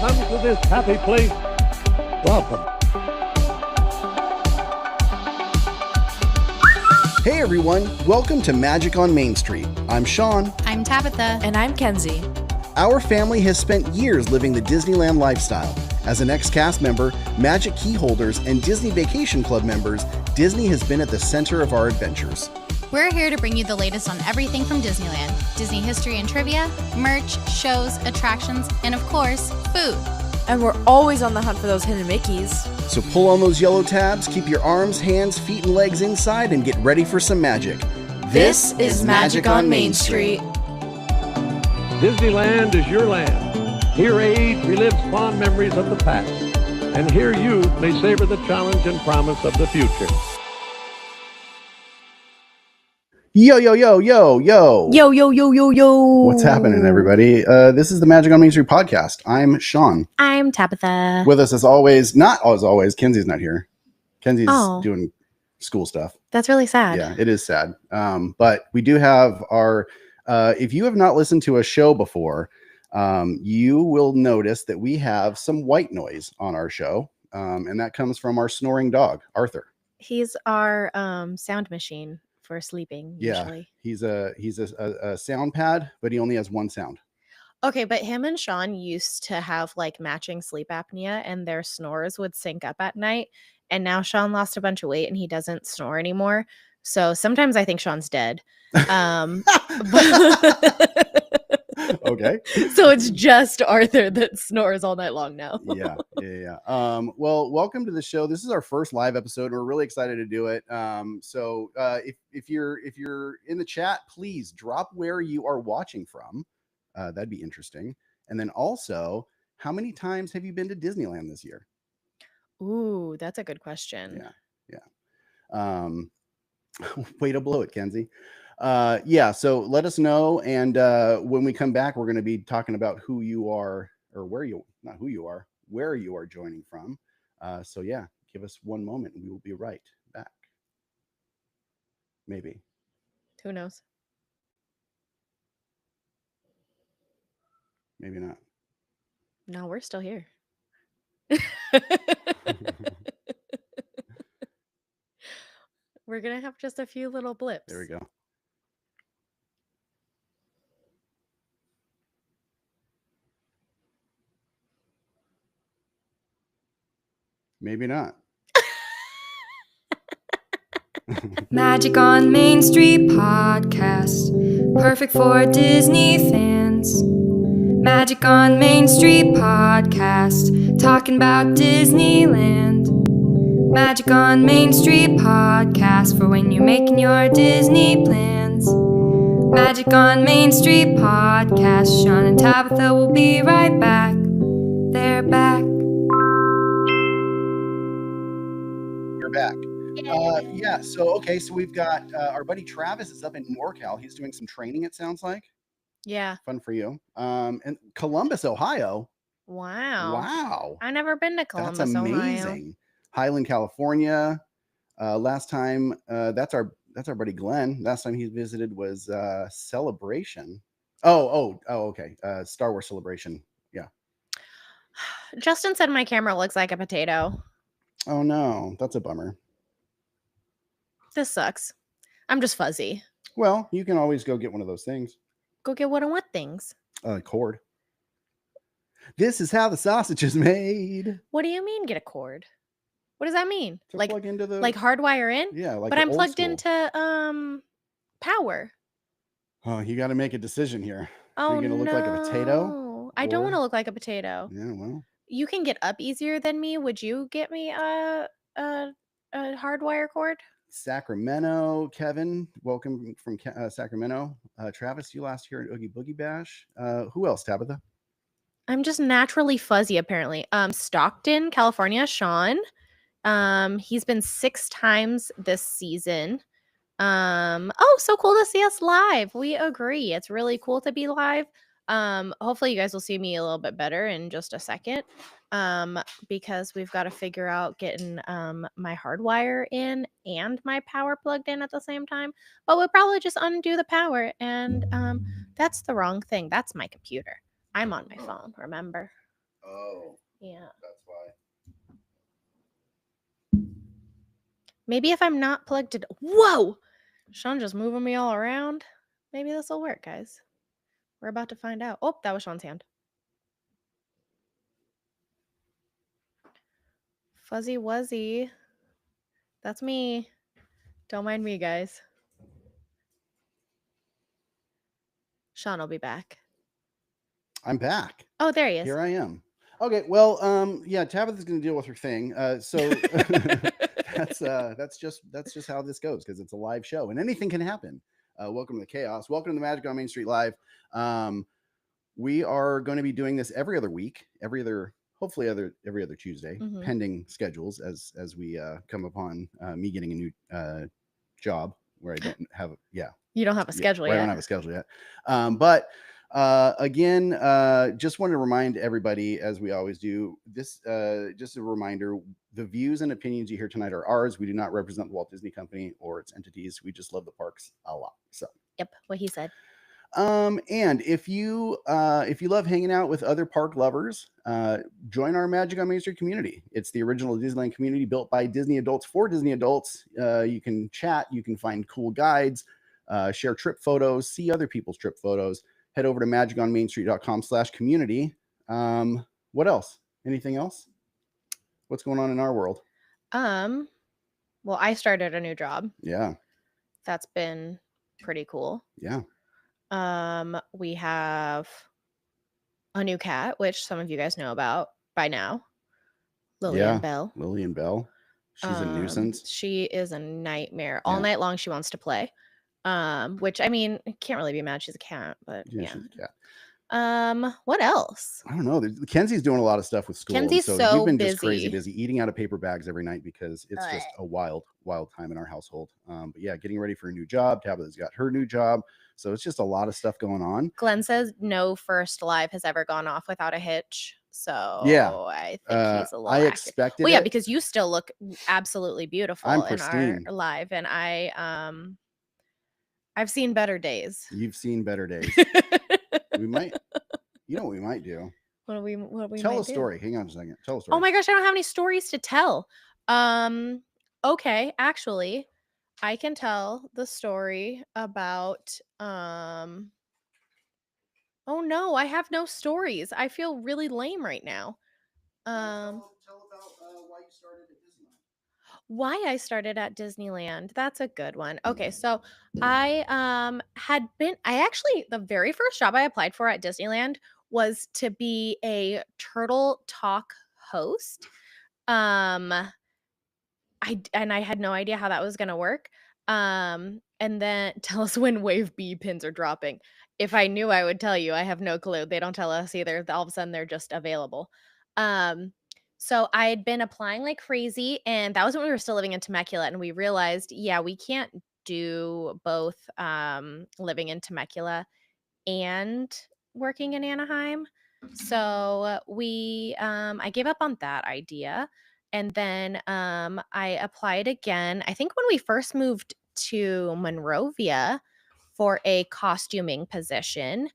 come to this happy place, welcome. Hey everyone, welcome to Magic on Main Street. I'm Sean. I'm Tabitha. And I'm Kenzie. Our family has spent years living the Disneyland lifestyle. As an ex-cast member, Magic key holders, and Disney Vacation Club members, Disney has been at the center of our adventures. We're here to bring you the latest on everything from Disneyland. Disney history and trivia, merch, shows, attractions, and of course, food. And we're always on the hunt for those hidden Mickeys. So pull on those yellow tabs, keep your arms, hands, feet, and legs inside, and get ready for some magic. This is Magic on Main Street. Disneyland is your land. Here age relives fond memories of the past. And here you may savor the challenge and promise of the future. Yo, yo, yo, yo, yo. Yo, yo, yo, yo, yo. What's happening, everybody? This is the Magic on Main Street podcast. I'm Sean. I'm Tabitha. With us, as always, not as always, Kenzie's not here. Kenzie's doing school stuff. That's really sad. Yeah, it is sad. But we do have our, if you have not listened to a show before, you will notice that we have some white noise on our show. And that comes from our snoring dog, Arthur. He's our sound machine for sleeping. Usually. He's a sound pad, but he only has one sound. Okay, but him and Sean used to have like matching sleep apnea, and their snores would sync up at night. And now Sean lost a bunch of weight, and he doesn't snore anymore. So sometimes I think Sean's dead. Okay. So it's just Arthur that snores all night long now. Yeah. Well, welcome to the show. This is our first live episode. We're really excited to do it. So if you're in the chat, please drop where you are watching from. That'd be interesting. And then also, how many times have you been to Disneyland this year? Ooh, that's a good question. Yeah. Way to blow it, Kenzie. So let us know, and when we come back, we're going to be talking about who you are, or where you are joining from. So yeah, give us one moment and we will be right back. Maybe. Who knows? Maybe not. No, we're still here. We're gonna have just a few little blips. There we go. Maybe not. Magic on Main Street podcast, perfect for Disney fans. Magic on Main Street podcast, talking about Disneyland. Magic on Main Street podcast, for when you're making your Disney plans. Magic on Main Street podcast, Sean and Tabitha will be right back. They're back. You're back. So we've got our buddy Travis is up in NorCal. He's doing some training, it sounds like. Yeah. Fun for you. And Columbus, Ohio. Wow. I've never been to Columbus, That's amazing. Ohio. Highland, California. Last time, that's our buddy Glenn. Last time he visited was Celebration. Okay. Star Wars Celebration. Yeah. Justin said my camera looks like a potato. Oh no, that's a bummer. This sucks. I'm just fuzzy. Well, you can always go get one of those things. Go get one of what things? Cord. This is how the sausage is made. What do you mean get a cord? What does that mean? To like plug into the hardwire in? Yeah, like but I'm plugged school. Into power. Oh, you got to make a decision here. Oh, Are you gonna look like a potato? I don't want to look like a potato. Yeah, well. You can get up easier than me. Would you get me a hardwire cord? Sacramento, Kevin, welcome from Sacramento. Travis, you last here at Oogie Boogie Bash. Who else, Tabitha? I'm just naturally fuzzy, apparently. Stockton, California, Sean. He's been 6 times this season. So cool to see us live. We agree. It's really cool to be live. Hopefully you guys will see me a little bit better in just a second. Because we've got to figure out getting my hardwire in and my power plugged in at the same time. But we'll probably just undo the power, and that's the wrong thing. That's my computer. I'm on my phone, remember? Oh, Yeah. that's why. Maybe if I'm not plugged in. Whoa! Sean just moving me all around. Maybe this will work, guys. We're about to find out. Oh, that was Sean's hand. Fuzzy Wuzzy. That's me. Don't mind me, guys. Sean will be back. I'm back. Oh, there he is. Here I am. Okay, well, yeah, Tabitha's going to deal with her thing. So that's just how this goes because it's a live show and anything can happen. Welcome to the chaos. Welcome to the Magic on Main Street Live. We are going to be doing this every other week, hopefully every other Tuesday, pending schedules as we come upon me getting a new job where I don't have You don't have a schedule I yet. don't have a schedule yet. But again, just want to remind everybody, as we always do, this just a reminder, the views and opinions you hear tonight are ours. We do not represent the Walt Disney Company or its entities. We just love the parks a lot. So Yep, what he said. and if you love hanging out with other park lovers, join our Magic on Main Street community. It's the original Disneyland community built by Disney adults for Disney adults. You can chat, you can find cool guides, share trip photos, see other people's trip photos. Head over to magiconmainstreet.com/community. What else? Anything else? What's going on in our world? Well, I started a new job. Yeah. That's been pretty cool. Yeah. We have a new cat, which some of you guys know about by now. Lillian Bell. Lillian Bell. She's a nuisance. She is a nightmare. All night long she wants to play. Which I mean, can't really be mad. She's a cat, but yeah. She's a cat. What else? I don't know. Kenzie's doing a lot of stuff with school. Kenzie's so so we've been just crazy busy. busy, eating out of paper bags every night because it's just a wild time in our household. But yeah, getting ready for a new job. Tabitha's got her new job. So it's just a lot of stuff going on. Glenn says no first live has ever gone off without a hitch. So yeah, I think he's a little I accurate. expected Well, yeah, it. because you still look absolutely beautiful I'm in pristine. our live, and I've seen better days. You've seen better days. We might, you know what we might do? What do we Tell might a do? story. Hang on a second. Tell a story. Oh my gosh, I don't have any stories to tell. Okay, actually, I can tell the story about oh no, I have no stories. I feel really lame right now. Tell about why you started at Disneyland. Why I started at Disneyland. That's a good one. Okay, so I actually the very first job I applied for at Disneyland was to be a Turtle Talk host. I had no idea how that was going to work. And then tell us when Wave B pins are dropping. If I knew, I would tell you. I have no clue. They don't tell us either. All of a sudden they're just available. So I had been applying like crazy, and that was when we were still living in Temecula, and we realized, yeah, we can't do both living in Temecula and working in Anaheim. So I gave up on that idea. And then I applied again, I think when we first moved to Monrovia for a costuming position,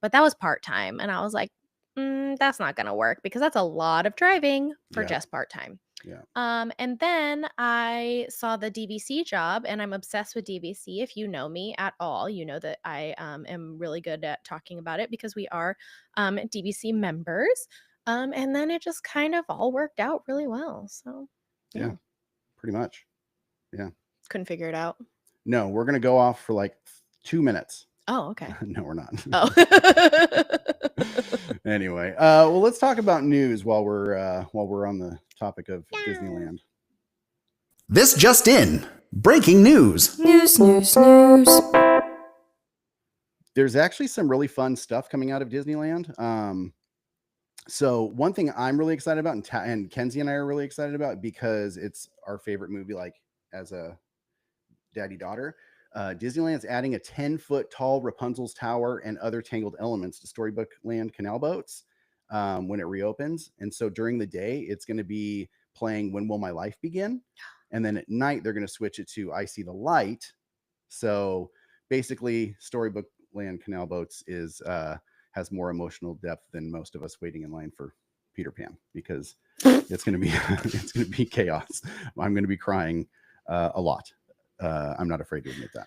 but that was part-time. And I was like, that's not going to work because that's a lot of driving for just part-time. Yeah. And then I saw the DVC job, and I'm obsessed with DVC. If you know me at all, you know that I am really good at talking about it because we are DVC members. And then it just kind of all worked out really well. So yeah, pretty much. Yeah. Couldn't figure it out. No, we're going to go off for like 2 minutes. Oh, okay. No, we're not. Oh. Anyway, well, let's talk about news while we're on the topic of Disneyland. This just in. Breaking news. News. There's actually some really fun stuff coming out of Disneyland. So one thing I'm really excited about, and Kenzie and I are really excited about because it's our favorite movie, like as a daddy-daughter. Disneyland's adding a 10-foot tall Rapunzel's Tower and other tangled elements to Storybook Land canal boats when it reopens. And so during the day, it's going to be playing When Will My Life Begin? And then at night, they're going to switch it to I See the Light. So basically, Storybook Land canal boats has more emotional depth than most of us waiting in line for Peter Pan, because it's going to be it's going to be chaos. I'm going to be crying a lot. I'm not afraid to admit that.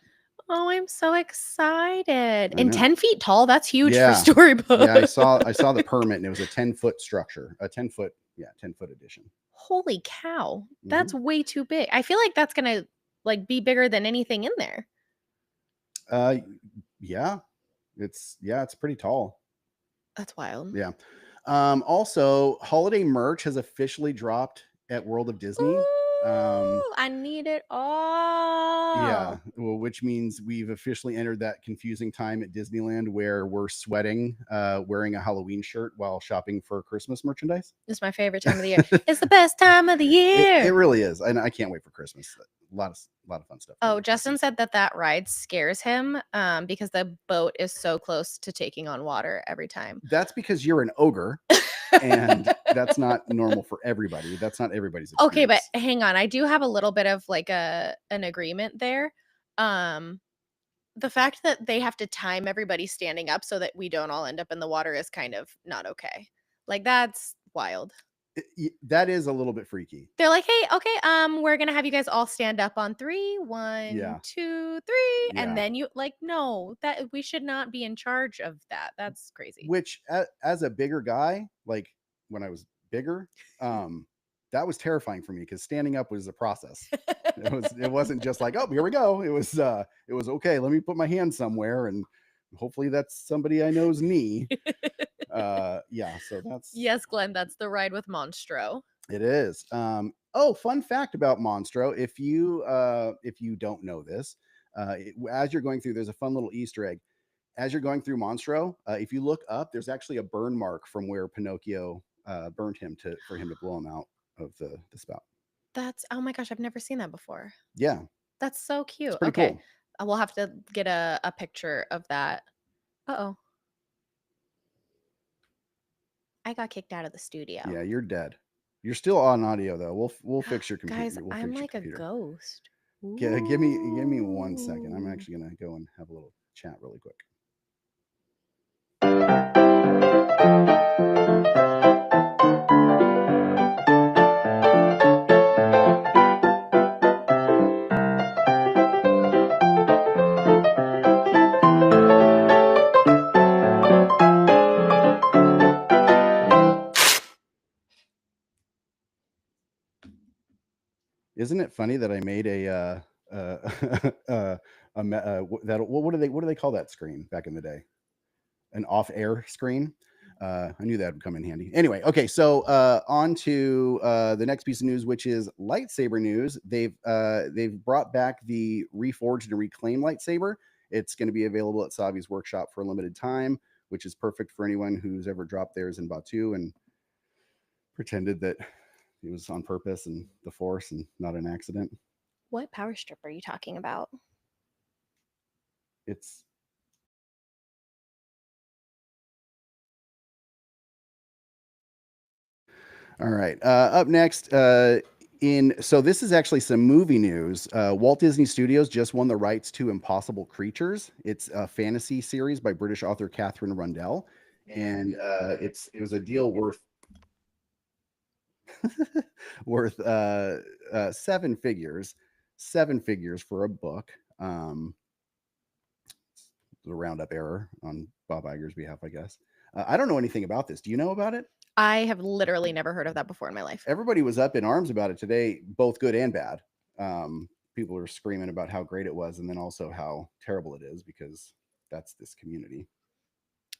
Oh, I'm so excited. I And know. 10 feet tall, that's huge Yeah. for Storybook. Yeah, I saw the permit, and it was a 10-foot structure, a 10-foot addition. Holy cow. Mm-hmm. That's way too big. I feel like that's going to like be bigger than anything in there. Yeah, it's pretty tall. That's wild. Yeah. Also, holiday merch has officially dropped at World of Disney. Ooh, I need it all. Yeah, well, which means we've officially entered that confusing time at Disneyland where we're sweating, wearing a Halloween shirt while shopping for Christmas merchandise. It's my favorite time of the year. It's the best time of the year. It really is, and I can't wait for Christmas. A lot of fun stuff. Oh, Justin said that ride scares him because the boat is so close to taking on water every time. That's because you're an ogre, and that's not normal for everybody. That's not everybody's experience. Okay, but hang on. I do have a little bit of like an agreement there. The fact that they have to time everybody standing up so that we don't all end up in the water is kind of not okay. Like, that's wild. That is a little bit freaky. They're like, hey, okay, we're gonna have you guys all stand up on 3. 1, Yeah. 2, 3, Yeah. and then you like, no, that we should not be in charge of that. That's crazy. Which, as a bigger guy, like when I was bigger, that was terrifying for me because standing up was a process. It wasn't just like, oh, here we go. It was okay. Let me put my hand somewhere, and hopefully that's somebody I know's knee. Yeah. So that's Yes, Glenn, that's the ride with Monstro. it is. Oh, fun fact about Monstro. If you don't know this, as you're going through, there's a fun little Easter egg. As you're going through Monstro, if you look up, there's actually a burn mark from where Pinocchio burned him for him to blow him out of the spout. That's, oh my gosh, I've never seen that before. Yeah, That's so cute. it's pretty Okay. cool. We'll have to get a picture of that. Uh-oh. I got kicked out of the studio. Yeah, you're dead. You're still on audio though. We'll fix your computer. Guys, We'll I'm fix your like a computer. ghost. Give me 1 second. I'm Ooh. actually gonna go and have a little chat really quick. Isn't it funny that I made what do they call that screen back in the day? An off-air screen. I knew that would come in handy. Anyway, okay, so on to the next piece of news, which is lightsaber news. They've brought back the reforged and reclaimed lightsaber. It's going to be available at Savi's workshop for a limited time, which is perfect for anyone who's ever dropped theirs in Batuu and pretended that it was on purpose and the Force and not an accident. What power strip are you talking about? It's all right. Up next, so this is actually some movie news. Walt Disney Studios just won the rights to Impossible Creatures. It's a fantasy series by British author Catherine Rundell, and it was a deal worth seven figures for a book. The roundup error on Bob Iger's behalf, I guess. I don't know anything about this. Do you know about it? I have literally never heard of that before in my life. Everybody was up in arms about it today, both good and bad. People are screaming about how great it was, and then also how terrible it is because that's this community.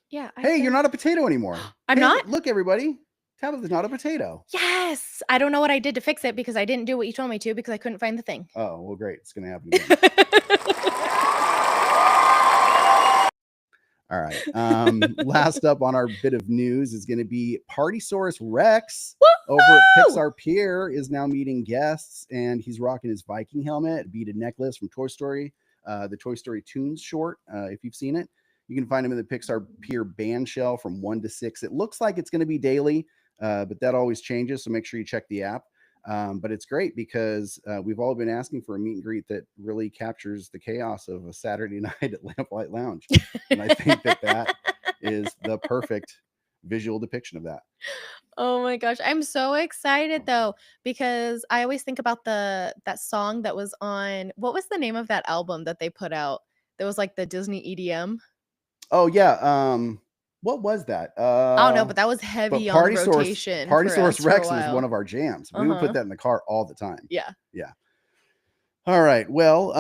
Yeah. Hey, you're not a potato anymore. I'm Hey, not? Look, everybody. Tabitha's not a potato. Yes. I don't know what I did to fix it because I didn't do what you told me to because I couldn't find the thing. Oh, well, great. It's going to happen again. All right. Last up on our bit of news is going to be Partysaurus Rex over at Pixar Pier is now meeting guests, and he's rocking his Viking helmet, a beaded necklace from Toy Story, the Toy Story Toons short. If you've seen it, you can find him in the Pixar Pier band shell from 1 to 6. It looks like it's going to be daily, but that always changes. So make sure you check the app. But it's great because we've all been asking for a meet and greet that really captures the chaos of a Saturday night at Lamplight Lounge. And I think that is the perfect visual depiction of that. Oh my gosh, I'm so excited though because I always think about that song that was on what was the name of that album that they put out? That was like the Disney EDM. Oh yeah. What was that? I don't know, but that was But heavy on the rotation Party for Source us for a Rex was one while. of our jams. We would put Uh-huh. that in the car all the time. Yeah. Yeah. All right. Well,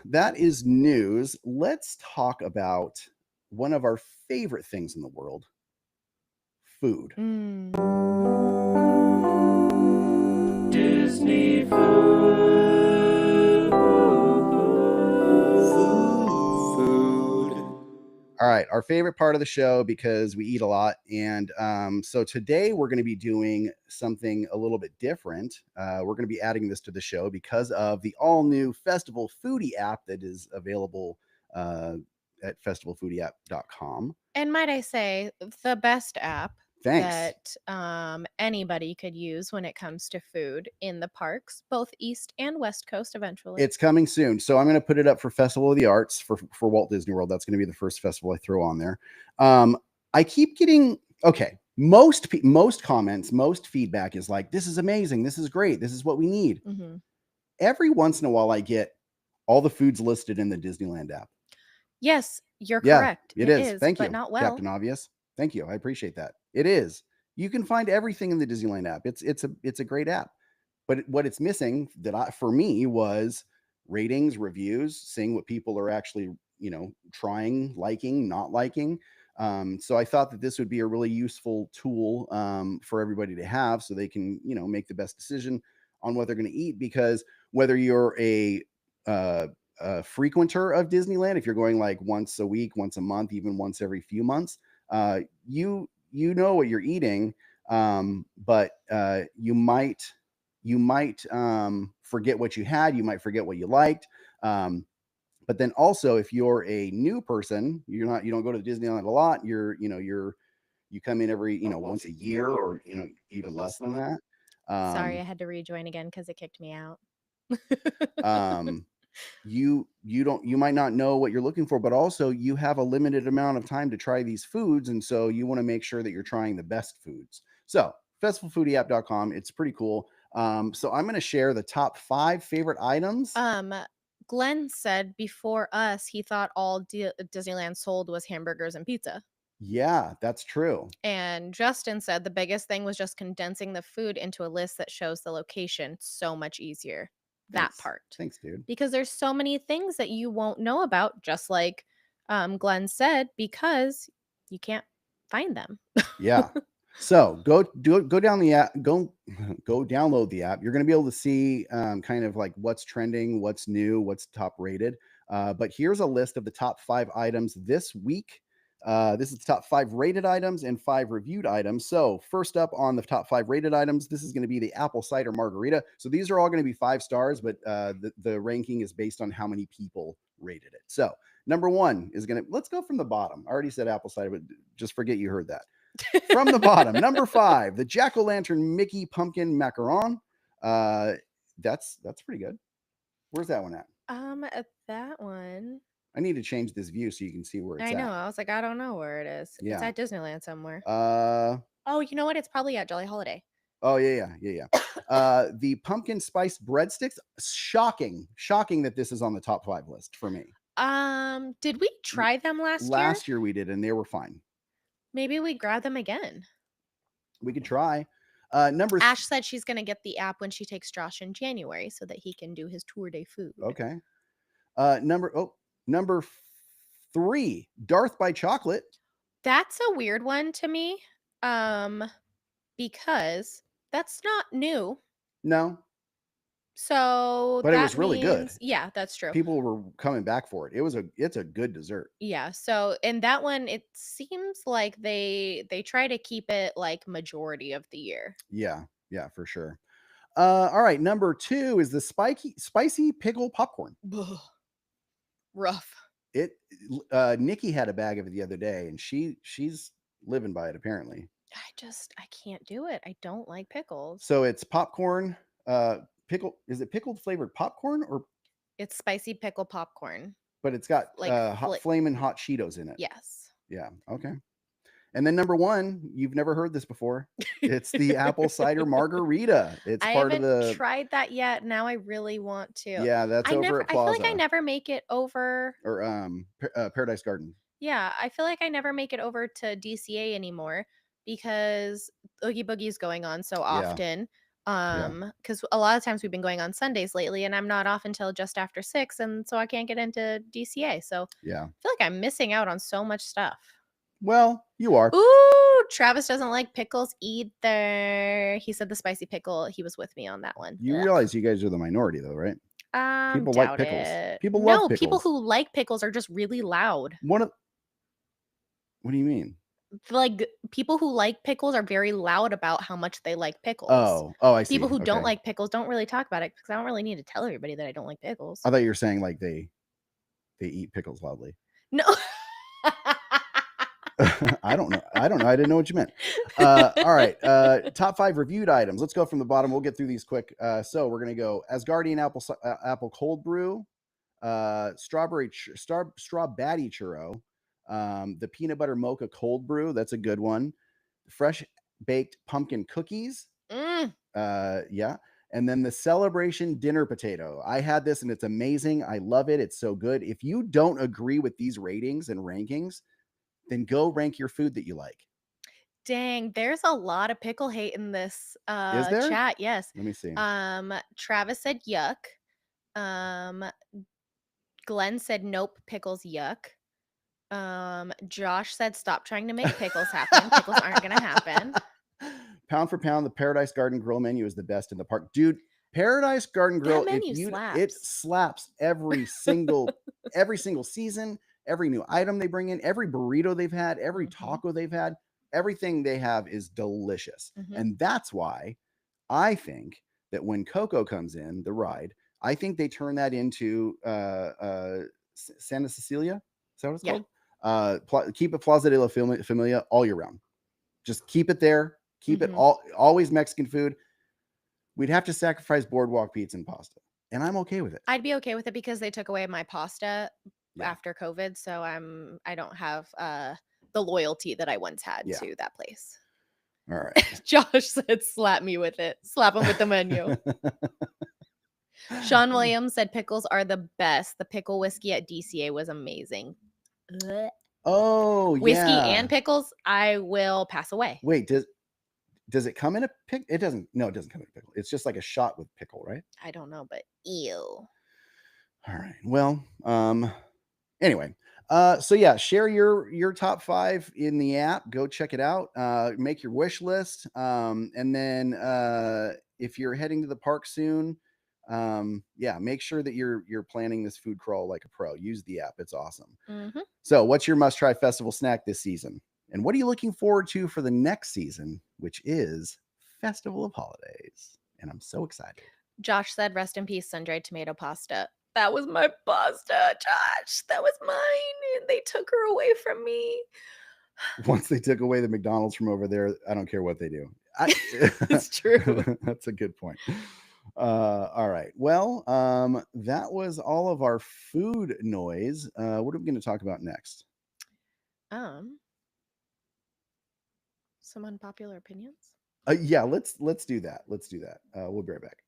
that is news. Let's talk about one of our favorite things in the world, food. Disney food. All right, our favorite part of the show because we eat a lot. And so today we're going to be doing something a little bit different. We're going to be adding this to the show because of the all new Festival Foodie app that is available at festivalfoodieapp.com. And might I say, the best app Thanks. that anybody could use when it comes to food in the parks, both East and West Coast eventually. It's coming soon. So I'm going to put it up for Festival of the Arts for Walt Disney World. That's going to be the first festival I throw on there. I keep getting, okay, most comments, most feedback is like, this is amazing. This is great. This is what we need. Mm-hmm. Every once in a while I get all the foods listed in the Disneyland app. Yes, you're Yeah, correct. it is. Thank you, but not well. Captain Obvious. Thank you. I appreciate that. It is. You can find everything in the Disneyland app. It's a great app. But what it's missing for me was ratings, reviews, seeing what people are actually, trying, liking, not liking. So I thought that this would be a really useful tool for everybody to have so they can, make the best decision on what they're going to eat. Because whether you're a frequenter of Disneyland, if you're going like once a week, once a month, even once every few months, you know what you're eating, but you might forget what you had. You might forget what you liked. But then also, if you're a new person, you don't go to Disneyland a lot. You come in every once a year or even less than that. Sorry, I had to rejoin again because it kicked me out. You might not know what you're looking for, but also you have a limited amount of time to try these foods, and so you want to make sure that you're trying the best foods. So festivalfoodieapp.com, it's pretty cool. So I'm going to share the top 5 favorite items. Glenn said before us he thought all Disneyland sold was hamburgers and pizza. Yeah, that's true. And Justin said the biggest thing was just condensing the food into a list that shows the location so much easier. That part. Thanks, dude. Because there's so many things that you won't know about, just like Glenn said, because you can't find them. Yeah. So go down the app, go download the app. You're going to be able to see kind of like what's trending, what's new, what's top rated. But here's a list of the top 5 items this week. This is the top 5 rated items and 5 reviewed items. So first up on the top 5 rated items, this is going to be the apple cider margarita. So these are all going to be 5 stars, but the ranking is based on how many people rated it. So number 1 is let's go from the bottom. I already said apple cider, but just forget you heard that. From the bottom, number 5, the Jack-o'-lantern Mickey pumpkin macaron. That's pretty good. Where's that one at? At that one. I need to change this view so you can see where it's at. I know. I was like, I don't know where it is. Yeah. It's at Disneyland somewhere. Oh, you know what? It's probably at Jolly Holiday. Oh, yeah. The pumpkin spice breadsticks. Shocking that this is on the top 5 list for me. Did we try them last year? Last year we did, and they were fine. Maybe we grab them again. We could try. Ash said she's going to get the app when she takes Josh in January so that he can do his tour day food. Okay. Number 3, Darth by Chocolate. That's a weird one to me. Because that's not new. No. So but it was really good. Yeah, that's true. People were coming back for it. It's a good dessert. Yeah. So in that one, it seems like they try to keep it like majority of the year. Yeah, for sure. All right, number 2 is the spicy pickle popcorn. Rough. Nikki had a bag of it the other day, and she's living by it apparently. I can't do it. I don't like pickles. So it's popcorn. Is it pickled flavored popcorn or? It's spicy pickle popcorn. But it's got like flaming hot Cheetos in it. Yes. Yeah. Okay. And then number 1, you've never heard this before. It's the apple cider margarita. It's I part of haven't the tried that yet. Now I really want to. Yeah, that's I over never. at I feel Plaza like I never make it over. or Paradise Garden. Yeah, I feel like I never make it over to DCA anymore because Oogie Boogie's going on so often. Because a lot of times we've been going on Sundays lately, and I'm not off until just after 6, and so I can't get into DCA. So Yeah. I feel like I'm missing out on so much stuff. Well, you are. Ooh, Travis doesn't like pickles either. He said the spicy pickle. He was with me on that one. You Ugh. realize you guys are the minority though, right? People like Doubt pickles. it. People love No, people pickles. who like pickles are just really loud. What do you mean? Like people who like pickles are very loud about how much they like pickles. Oh, I see. People who don't Okay. like pickles don't really talk about it because I don't really need to tell everybody that I don't like pickles. I thought you were saying like they eat pickles loudly. No. I don't know. I didn't know what you meant. All right. Top 5 reviewed items. Let's go from the bottom. We'll get through these quick. So we're going to go Asgardian apple cold brew, strawberry churro, the peanut butter mocha cold brew. That's a good one. Fresh baked pumpkin cookies. Yeah. And then the celebration dinner potato. I had this and it's amazing. I love it. It's so good. If you don't agree with these ratings and rankings, then go rank your food that you like. Dang, there's a lot of pickle hate in this Is there? chat. Yes. Let me see. Travis said yuck. Glenn said nope, pickles yuck. Josh said stop trying to make pickles happen. Pickles aren't gonna happen. Pound for pound, the Paradise Garden Grill menu is the best in the park. Dude, Paradise Garden Grill, it slaps every single season, every new item they bring in, every burrito they've had, every taco they've had, everything they have is delicious. And that's why I think that when Coco comes in, the ride, I think they turn that into Santa Cecilia. Is that what it's called? Keep it Plaza de la Familia all year round. Just keep it there. Keep it always Mexican food. We'd have to sacrifice boardwalk pizza and pasta, and I'm okay with it. I'd be okay with it because they took away my pasta after COVID, so I don't have the loyalty that I once had to that place. All right. Josh said, "Slap me with it. Slap him with the menu." Sean Williams said pickles are the best. The pickle whiskey at DCA was amazing. Ugh. Oh, Whiskey yeah. and pickles, I will pass away. Wait, does it come in a pickle? It doesn't. No, it doesn't come in a pickle. It's just like a shot with pickle, right? I don't know, but ew. All right. Well, anyway, so yeah, share your top 5 in the app. Go check it out. Make your wish list. And then if you're heading to the park soon, make sure that you're planning this food crawl like a pro. Use the app. It's awesome. So what's your must-try festival snack this season? And what are you looking forward to for the next season, which is Festival of Holidays? And I'm so excited. Josh said, rest in peace, sun-dried tomato pasta. That was my pasta, Josh. That was mine. And they took her away from me. Once they took away the McDonald's from over there, I don't care what they do. It's true. That's a good point. All right. Well, that was all of our food noise. What are we going to talk about next? Some unpopular opinions. Yeah, let's do that. Let's do that. We'll be right back.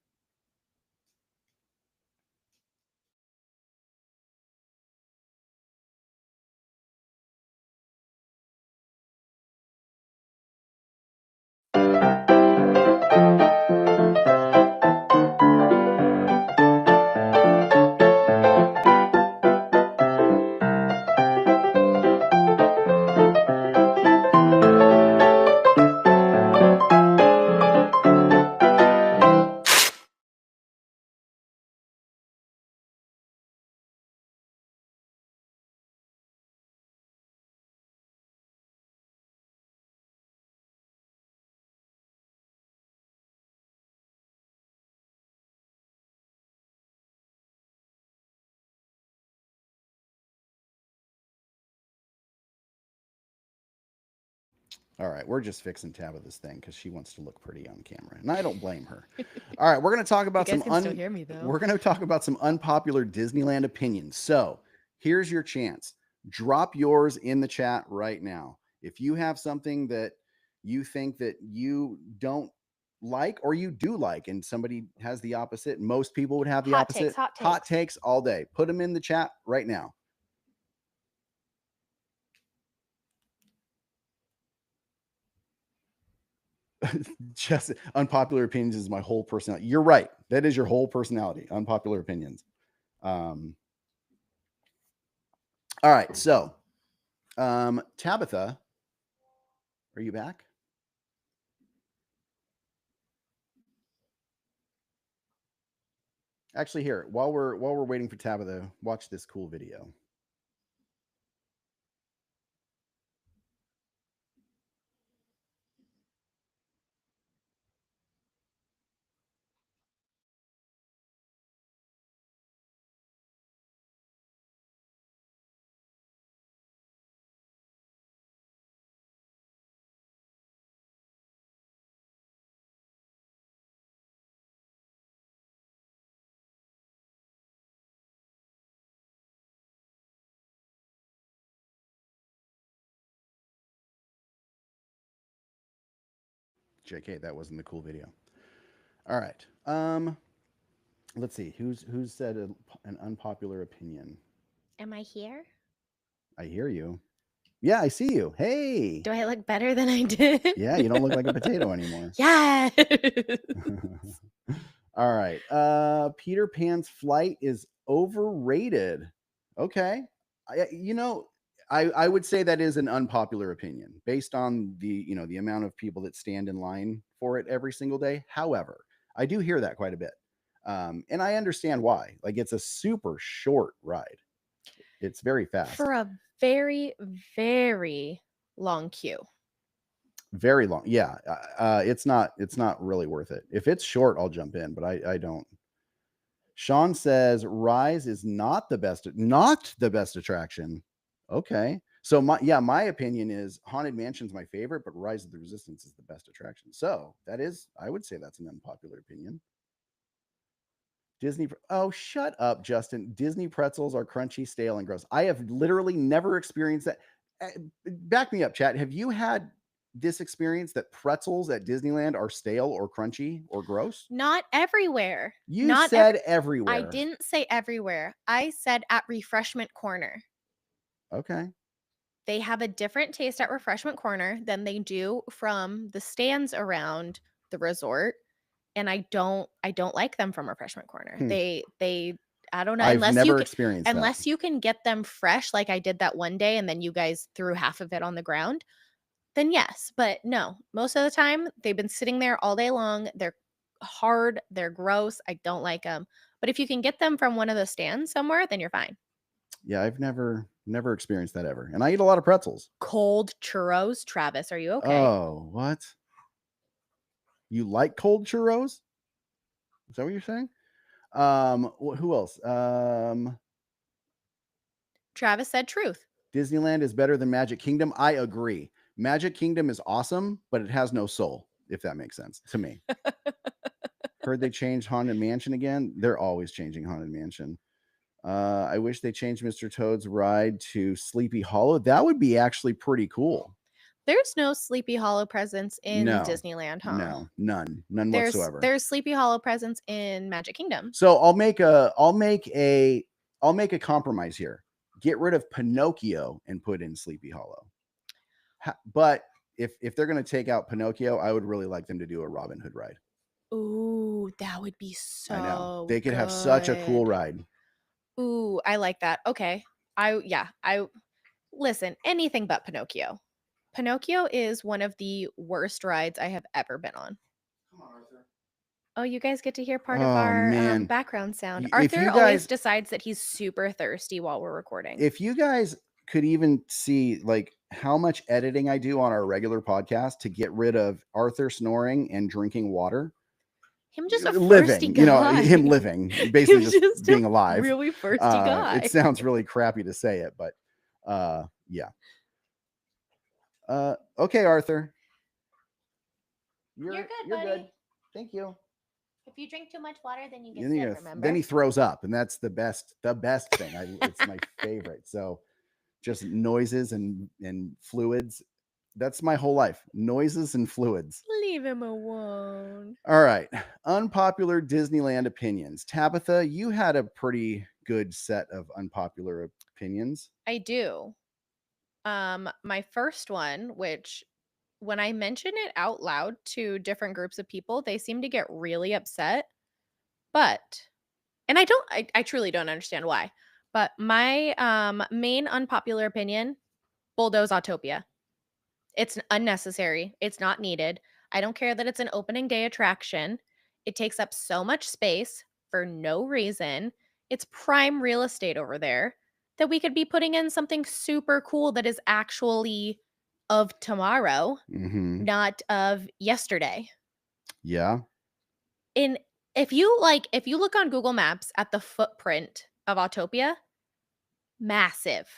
All right, we're just fixing Tabitha's thing because she wants to look pretty on camera, and I don't blame her. All right, we're going to talk about You guys can still hear me, though. We're going to talk about some unpopular Disneyland opinions. So here's your chance. Drop yours in the chat right now. If you have something that you think that you don't like or you do like, and somebody has the opposite, most people would have the Hot opposite. takes, hot Hot takes. takes all day. Put them in the chat right now. Just unpopular opinions is my whole personality. You're right. That is your whole personality. Unpopular opinions. All right. So, Tabitha, are you back? Actually, here, while we're waiting for Tabitha, watch this cool video. JK, that wasn't the cool video. All right. Let's see. Who's said an unpopular opinion? Am I here? I hear you. Yeah, I see you. Hey. Do I look better than I did? Yeah, you don't look like a potato anymore. Yeah. All right. Peter Pan's flight is overrated. Okay. I would say that is an unpopular opinion based on the amount of people that stand in line for it every single day. However, I do hear that quite a bit. And I understand why. Like, it's a super short ride. It's very fast. For a very, very long queue. Very long. Yeah. It's not really worth it. If it's short, I'll jump in, but I don't. Sean says Rise is not the best attraction. Okay. So my opinion is Haunted Mansion's my favorite, but Rise of the Resistance is the best attraction. So I would say that's an unpopular opinion. Disney. Oh, shut up, Justin. Disney pretzels are crunchy, stale, and gross. I have literally never experienced that. Back me up, chat. Have you had this experience that pretzels at Disneyland are stale or crunchy or gross? Not everywhere. You Not said everywhere. I didn't say everywhere. I said at Refreshment Corner. Okay. They have a different taste at Refreshment Corner than they do from the stands around the resort. And I don't like them from Refreshment Corner. They I don't know. I've never experienced that. Unless you can get them fresh, like I did that one day, and then you guys threw half of it on the ground, then yes. But no, most of the time they've been sitting there all day long. They're hard. They're gross. I don't like them. But if you can get them from one of the stands somewhere, then you're fine. Yeah, I've never experienced that ever. And I eat a lot of pretzels. Cold churros. Travis, are you okay? Oh, what? You like cold churros? Is that what you're saying? Who else? Travis said truth. Disneyland is better than Magic Kingdom. I agree. Magic Kingdom is awesome, but it has no soul, if that makes sense to me. Heard they changed Haunted Mansion again. They're always changing Haunted Mansion. I wish they changed Mr. Toad's ride to Sleepy Hollow. That would be actually pretty cool. There's no Sleepy Hollow presence in Disneyland, huh? No, none whatsoever. There's Sleepy Hollow presence in Magic Kingdom. So I'll make a compromise here. Get rid of Pinocchio and put in Sleepy Hollow. But if they're going to take out Pinocchio, I would really like them to do a Robin Hood ride. Ooh, that would be so. I know they could have such a cool ride. Ooh, I like that. Okay, I listen. Anything but Pinocchio. Pinocchio is one of the worst rides I have ever been on. Come on, Arthur. Oh, you guys get to hear part of our background sound. Arthur always decides that he's super thirsty while we're recording. If you guys could even see like how much editing I do on our regular podcast to get rid of Arthur snoring and drinking water. Him just a living, thirsty guy. him living, basically just being alive. Really thirsty guy. It sounds really crappy to say it, but yeah. Okay, Arthur. You're good, you're buddy. good. Thank you. If you drink too much water, then you get sick, remember? Then he throws up, and that's the best thing. It's my favorite. So just noises and fluids That's my whole life. Noises and fluids. Leave him alone. All right. Unpopular Disneyland opinions. Tabitha, you had a pretty good set of unpopular opinions. I do. My first one, which when I mention it out loud to different groups of people, they seem to get really upset. But, and I truly don't understand why. But my main unpopular opinion, bulldoze Autopia. It's unnecessary. It's not needed. I don't care that it's an opening day attraction. It takes up so much space for no reason. It's prime real estate over there that we could be putting in something super cool that is actually of tomorrow, Mm-hmm. not of yesterday. Yeah. In if you look on Google Maps at the footprint of Autopia, massive,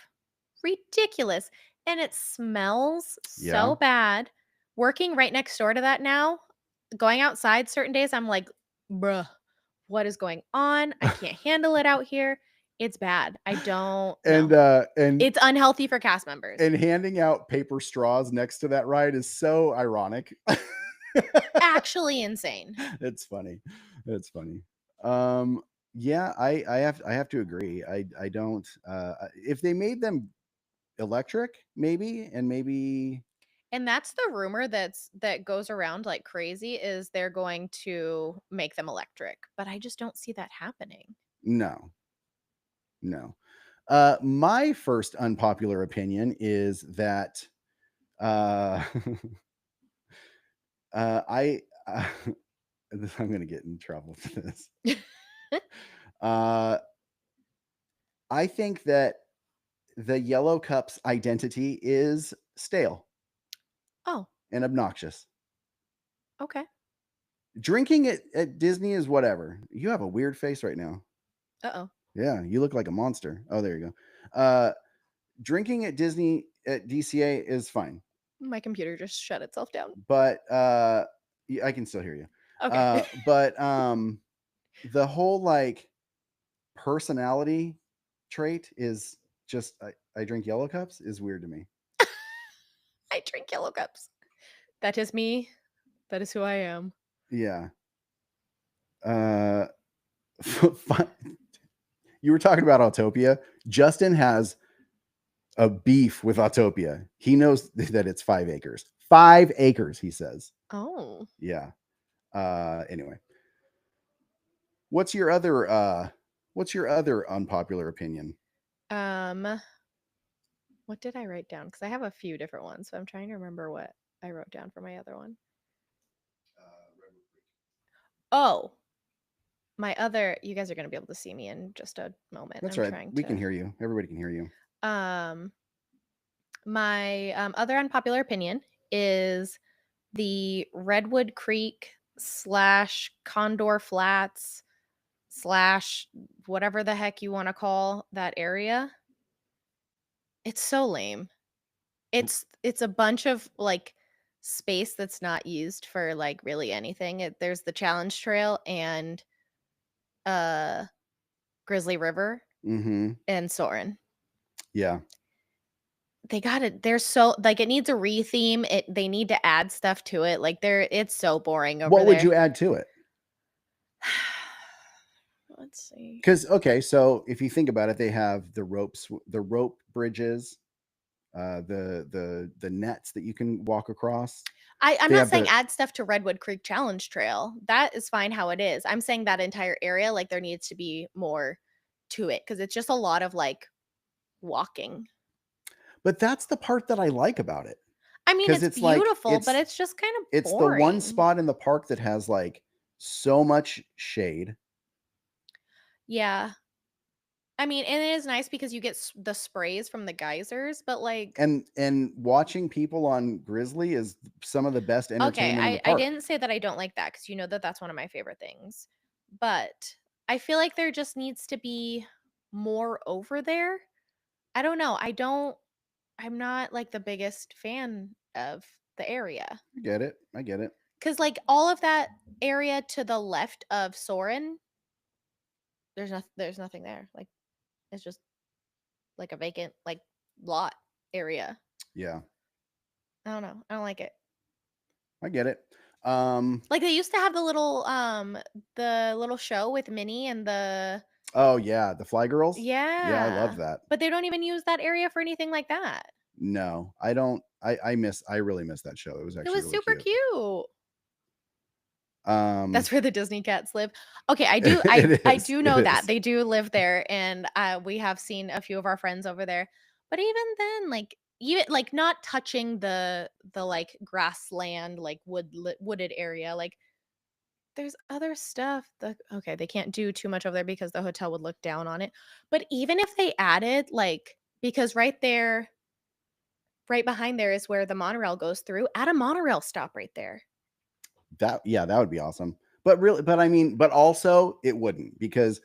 ridiculous, and it smells Yeah. so bad. Working right next door to that now, going outside certain days, I'm like, bruh, what is going on? I can't handle it out here. It's bad. I don't And know. and It's unhealthy for cast members. and handing out paper straws next to that ride is so ironic. Actually insane. It's funny. It's funny. Yeah, I have to agree. I don't if they made them electric, maybe, and maybe And that's the rumor that goes around like crazy is they're going to make them electric, but I just don't see that happening. no. No. My first unpopular opinion is that I I'm gonna get in trouble for this. I think that the Yellow Cup's identity is stale Oh, and obnoxious. okay. Drinking it at Disney is whatever. You have a weird face right now. Uh-oh. Yeah, you look like a monster. Oh, there you go. Drinking at Disney at DCA is fine, My computer just shut itself down. but I can still hear you. Okay. But the whole like personality trait is just I drink Yellow Cups is weird to me. I drink Yellow Cups. That is me. That is who I am. Yeah. You were talking about Autopia. Justin has a beef with Autopia. He knows that it's 5 acres. 5 acres, he says. Oh. Yeah. Anyway. What's your other unpopular opinion? What did I write down? Because I have a few different ones, so I'm trying to remember what I wrote down for my other one. Oh, my other. You guys are going to be able to see me in just a moment. That's I'm right. trying We to- can hear you. Everybody can hear you. My other unpopular opinion is the Redwood Creek / Condor Flats / whatever the heck you want to call that area. It's so lame. It's a bunch of like space that's not used for like really anything. There's the Challenge Trail and Grizzly River Mm-hmm. and Soarin'. Yeah. They got it. They're so like it needs a retheme. They need to add stuff to it. Like it's so boring over What would there. you add to it? Let's see. Because okay, so if you think about it, they have the rope bridges, the nets that you can walk across. I'm They not have saying the- add stuff to Redwood Creek Challenge Trail. That is fine how it is. I'm saying that entire area, like there needs to be more to it because it's just a lot of like walking. But that's the part that I like about it. I mean, 'Cause it's it's like- beautiful, but it's just kind of It's boring. the one spot in the park that has like so much shade. Yeah. I mean, and it is nice because you get the sprays from the geysers, but like And watching people on Grizzly is some of the best entertainment in the I park. didn't say that I don't like that because you know that that's one of my favorite things. But I feel like there just needs to be more over there. I don't know. I'm not like the biggest fan of the area. I get it. Because like all of that area to the left of Soarin', there's nothing there. Like it's just like a vacant like lot area. Yeah. I don't know. I don't like it. I get it. Like they used to have the little show with Minnie and the Oh yeah, the Fly Girls. yeah. Yeah, I love that. But they don't even use that area for anything like that. No, I don't. I really miss that show. It was It actually was really super cute. cute. Um, That's where the Disney cats live. Okay, I do It I is, do it know that. is. They do live there and we have seen a few of our friends over there. But even then like even like not touching the like grassland like wooded area like there's other stuff that okay, they can't do too much over there because the hotel would look down on it. But even if they added like because right there right behind there is where the monorail goes through, add a monorail stop right there. that that would be awesome. But really, but I mean, but also it wouldn't, because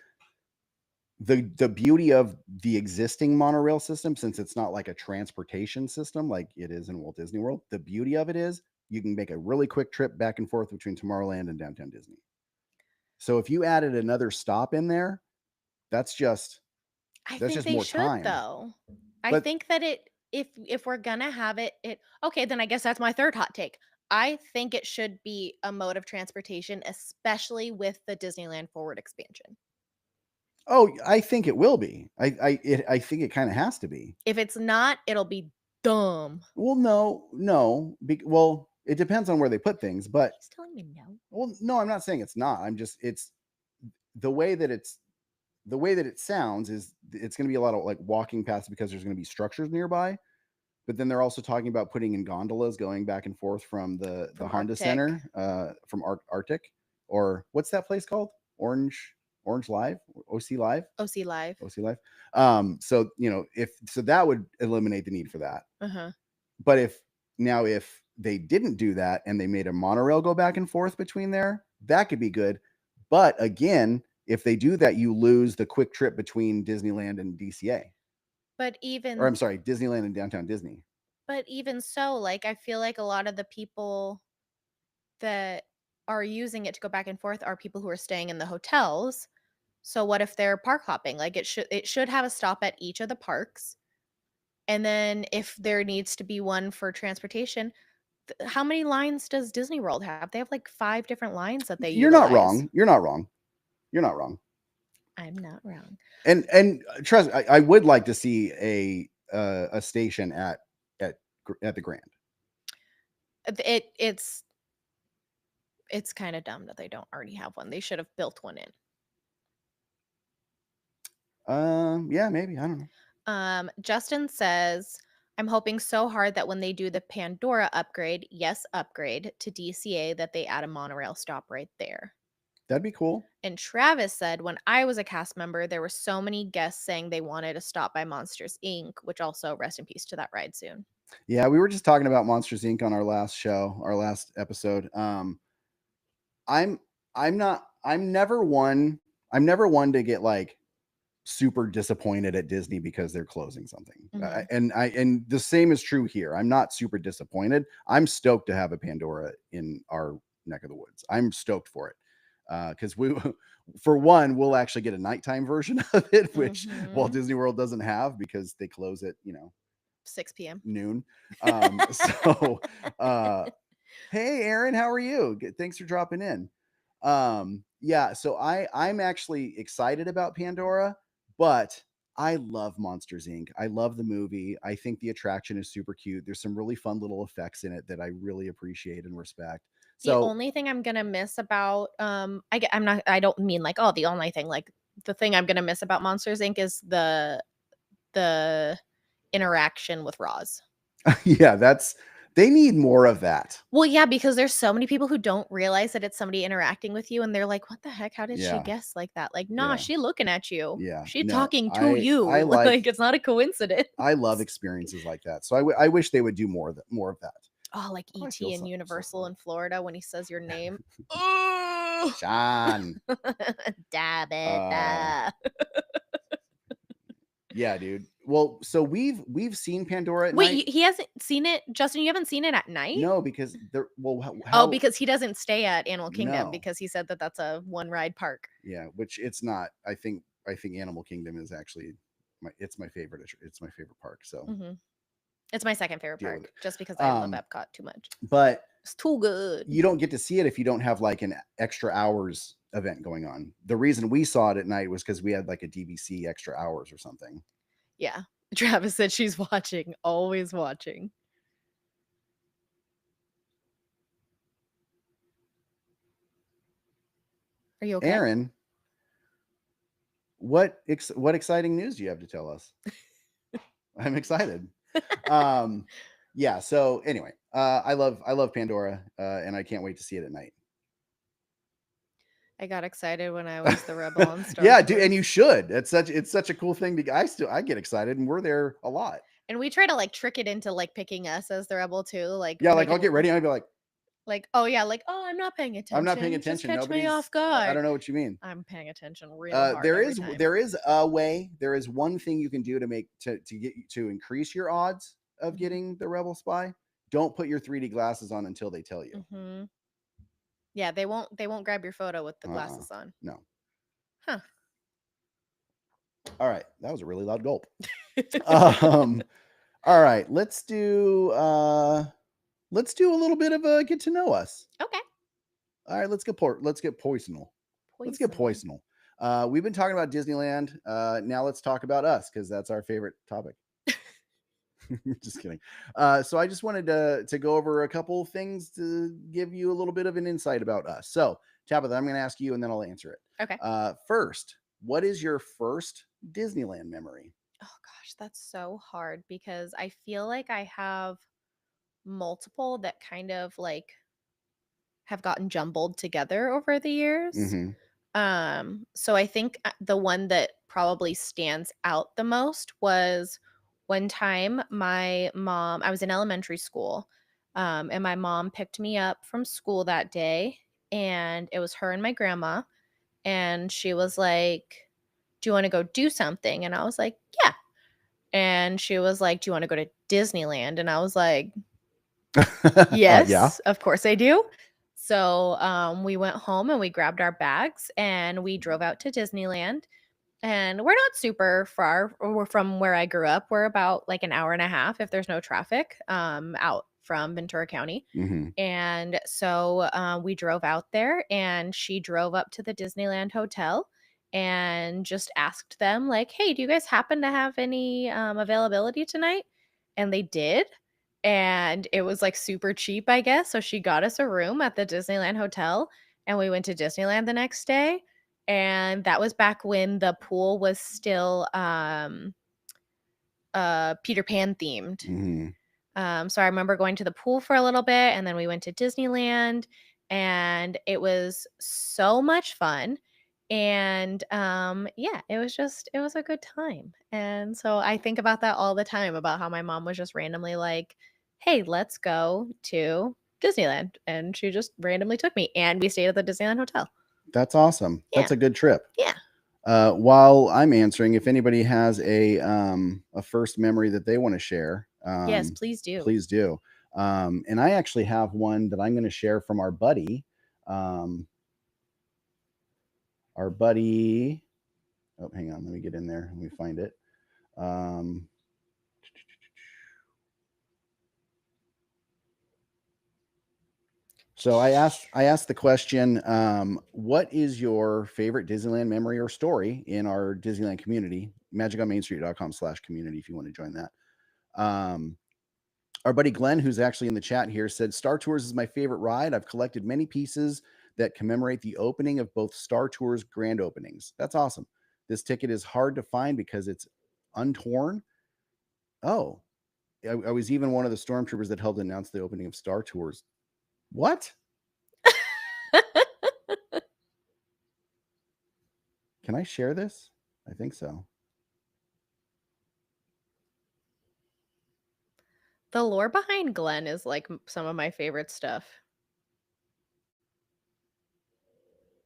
the beauty of the existing monorail system, since it's not like a transportation system like it is in Walt Disney World, the beauty of it is you can make a really quick trip back and forth between Tomorrowland and Downtown Disney. So if you added another stop in there, that's just I that's think just they more should time. though. I But think that it if we're gonna have it okay, then I guess that's my third hot take. I think it should be a mode of transportation, especially with the Disneyland Forward expansion. oh, I think it will be. I think it kind of has to be. If it's not, it'll be dumb. Well, no. Well, it depends on where they put things, but He's telling me no. well, no, I'm not saying it's not. I'm just it's the way that it sounds is it's going to be a lot of like walking paths because there's going to be structures nearby. But then they're also talking about putting in gondolas going back and forth from the From Honda Arctic. Center, from Arctic, or what's that place called? Orange Live, OC Live, OC Live. OC Live. So so that would eliminate the need for that. Uh-huh. But if they didn't do that and they made a monorail go back and forth between there, that could be good. But again, if they do that, you lose the quick trip between Disneyland and DCA. But even Or I'm sorry, Disneyland and Downtown Disney. But even so, like I feel like a lot of the people that are using it to go back and forth are people who are staying in the hotels. So what if they're park hopping? Like it should have a stop at each of the parks. And then if there needs to be one for transportation, how many lines does Disney World have? They have like 5 different lines that they You're utilize. not wrong. You're not wrong. You're not wrong. I'm not wrong. And trust, I would like to see a station at the Grand. It's kind of dumb that they don't already have one. They should have built one in. Yeah, maybe. I don't know. Justin says, I'm hoping so hard that when they do the Pandora upgrade, yes, upgrade to DCA, that they add a monorail stop right there. That'd be cool. And Travis said, when I was a cast member, there were so many guests saying they wanted to stop by Monsters Inc., which also rest in peace to that ride soon. Yeah, we were just talking about Monsters Inc. on our last episode. I'm never one to get like super disappointed at Disney because they're closing something. Mhm. And the same is true here. I'm not super disappointed. I'm stoked to have a Pandora in our neck of the woods. I'm stoked for it. Because for one, we'll actually get a nighttime version of it, which Walt Disney World doesn't have because they close at 6 p.m. noon. Hey Aaron, how are you? Thanks for dropping in. Yeah, so I'm actually excited about Pandora, but I love Monsters Inc. I love the movie. I think the attraction is super cute. There's some really fun little effects in it that I really appreciate and respect. The only thing I'm gonna miss about I don't mean like the only thing, like the thing I'm gonna miss about Monsters Inc. is the interaction with Roz. Yeah, they need more of that. Well, yeah, because there's so many people who don't realize that it's somebody interacting with you and they're like, what the heck? How did she guess like that? Like, nah, she looking at you. Yeah. She's No, talking to you. I like it's not a coincidence. I love experiences like that. So I wish they would do more of that. Oh, like Oh, I ET feel in so Universal in Florida when he says your name. Sean. Dab it. Yeah, dude. Well, so we've seen Pandora at night. Wait, he hasn't seen it, Justin? You haven't seen it at night? No, because how, because he doesn't stay at Animal Kingdom No. because he said that that's a one ride park. Yeah, which it's not. I think Animal Kingdom is actually my favorite. It's my favorite park. So, It's my second favorite Deal park, with it. just because I love Epcot too much. But It's too good. you don't get to see it if you don't have like an extra hours event going on. The reason we saw it at night was because we had like a DVC extra hours or something. Yeah. Travis said she's watching, always watching. Are you okay? Aaron, what exciting news do you have to tell us? I'm excited. Yeah. So anyway, I love Pandora, and I can't wait to see it at night. I got excited when I was the rebel on Star Yeah, Wars. dude, and you should. It's such a cool thing to. I get excited, and we're there a lot. And we try to like trick it into like picking us as the rebel too. Like Yeah, like make I'll it get ready, and I'll be like, oh yeah, like oh I'm not paying attention. I'm not paying Just attention. catch me Nobody's off guard. I don't know what you mean. I'm paying attention real hard. There every is time. there is a way. There is one thing you can do to make to get to increase your odds of getting the Rebel Spy. Don't put your 3D glasses on until they tell you. Mm-hmm. Yeah, they won't grab your photo with the glasses on. No. Huh. All right, that was a really loud gulp. All right, let's do a little bit of a get to know us. Okay. All right, let's get poisonal. Let's get poisonal. We've been talking about Disneyland. Now let's talk about us because that's our favorite topic. Just kidding. So I just wanted to go over a couple things to give you a little bit of an insight about us. So Tabitha, I'm going to ask you and then I'll answer it. Okay. First, what is your first Disneyland memory? Oh gosh, that's so hard because I feel like I have multiple that kind of like have gotten jumbled together over the years. Mm-hmm. So I think the one that probably stands out the most was one time I was in elementary school, and my mom picked me up from school that day, and it was her and my grandma, and she was like, "Do you want to go do something?" And I was like, "Yeah." And she was like, "Do you want to go to Disneyland?" And I was like, "Yes, Yeah. of course I do." So we went home and we grabbed our bags and we drove out to Disneyland. And we're not super far from where I grew up. We're about like an hour and a half if there's no traffic out from Ventura County. Mm-hmm. And so we drove out there and she drove up to the Disneyland Hotel and just asked them like, "Hey, do you guys happen to have any availability tonight?" And they did. And it was like super cheap, I guess. So she got us a room at the Disneyland Hotel and we went to Disneyland the next day. And that was back when the pool was still Peter Pan themed. Mm-hmm. So I remember going to the pool for a little bit and then we went to Disneyland and it was so much fun. And yeah, it was a good time. And so I think about that all the time about how my mom was just randomly like, "Hey, let's go to Disneyland." And she just randomly took me and we stayed at the Disneyland Hotel. That's awesome. Yeah. That's a good trip. Yeah. While I'm answering, if anybody has a first memory that they want to share, Yes, please do. Please do. And I actually have one that I'm going to share from our buddy. Our buddy. Oh, hang on. Let me get in there. Let me find it. So I asked the question, what is your favorite Disneyland memory or story in our Disneyland community? MagicOnMainStreet.com/community if you want to join that. Our buddy Glenn, who's actually in the chat here, said, "Star Tours is my favorite ride. I've collected many pieces that commemorate the opening of both Star Tours grand openings." That's awesome. This ticket is hard to find because it's untorn. Oh, I was even one of the stormtroopers that helped announce the opening of Star Tours. What? Can I share this? I think so. The lore behind Glenn is like some of my favorite stuff.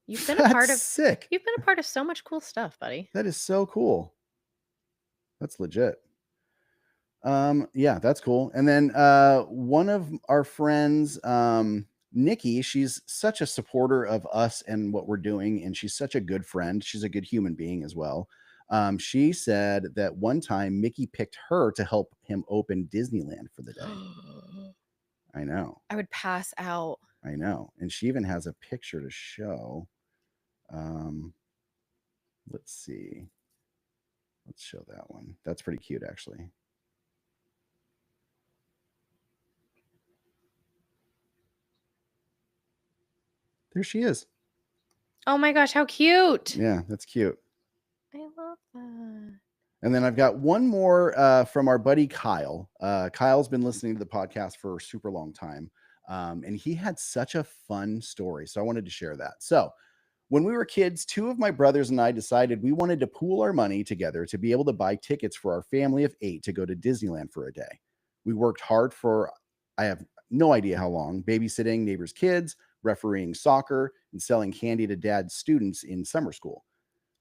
You've been a part of sick. You've been a part of so much cool stuff, buddy. That is so cool. That's legit. Yeah, that's cool. And then one of our friends, Nikki, she's such a supporter of us and what we're doing, and she's such a good friend. She's a good human being as well. She said that one time Mickey picked her to help him open Disneyland for the day. I know. I would pass out. I know. And she even has a picture to show. Let's see. Let's show that one. That's pretty cute, actually. There she is. Oh my gosh, how cute. Yeah, that's cute. I love that. And then I've got one more from our buddy Kyle. Kyle's been listening to the podcast for a super long time. And he had such a fun story. So I wanted to share that. So when we were kids, 2 of my brothers and I decided we wanted to pool our money together to be able to buy tickets for our family of 8 to go to Disneyland for a day. We worked hard for, I have no idea how long, babysitting neighbors' kids, refereeing soccer, and selling candy to dad's students in summer school.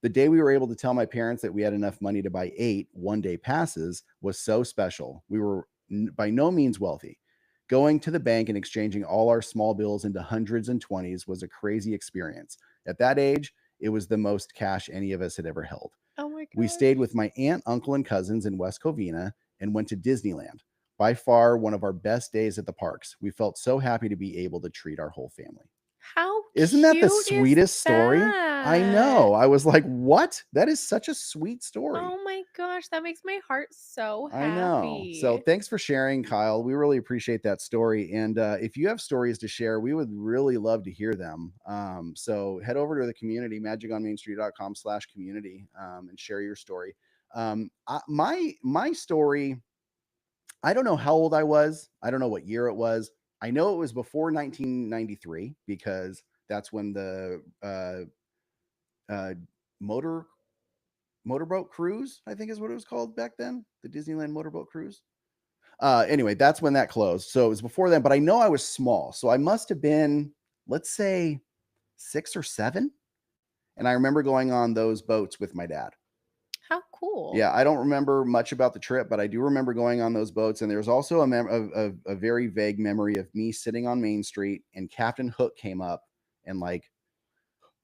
The day we were able to tell my parents that we had enough money to buy 8 one-day passes was so special. We were by no means wealthy. Going to the bank and exchanging all our small bills into hundreds and 20s was a crazy experience. At that age, it was the most cash any of us had ever held. Oh my god. We stayed with my aunt, uncle, and cousins in West Covina and went to Disneyland. By far, one of our best days at the parks. We felt so happy to be able to treat our whole family. How Isn't that the cute is sweetest story? I know. that? I was like, what? That is such a sweet story. Oh my gosh, that makes my heart so happy. I know. So thanks for sharing, Kyle. We really appreciate that story. And if you have stories to share, we would really love to hear them. So head over to the community, magiconmainstreet.com/community, and share your story. My story, I don't know how old I was. I don't know what year it was. I know it was before 1993 because that's when the motorboat cruise, I think is what it was called back then, the Disneyland motorboat cruise. Anyway, that's when that closed. So it was before then, but I know I was small. So I must have been, let's say 6 or 7. And I remember going on those boats with my dad. How cool. Yeah, I don't remember much about the trip, but I do remember going on those boats. And there's also a very vague memory of me sitting on Main Street and Captain Hook came up and like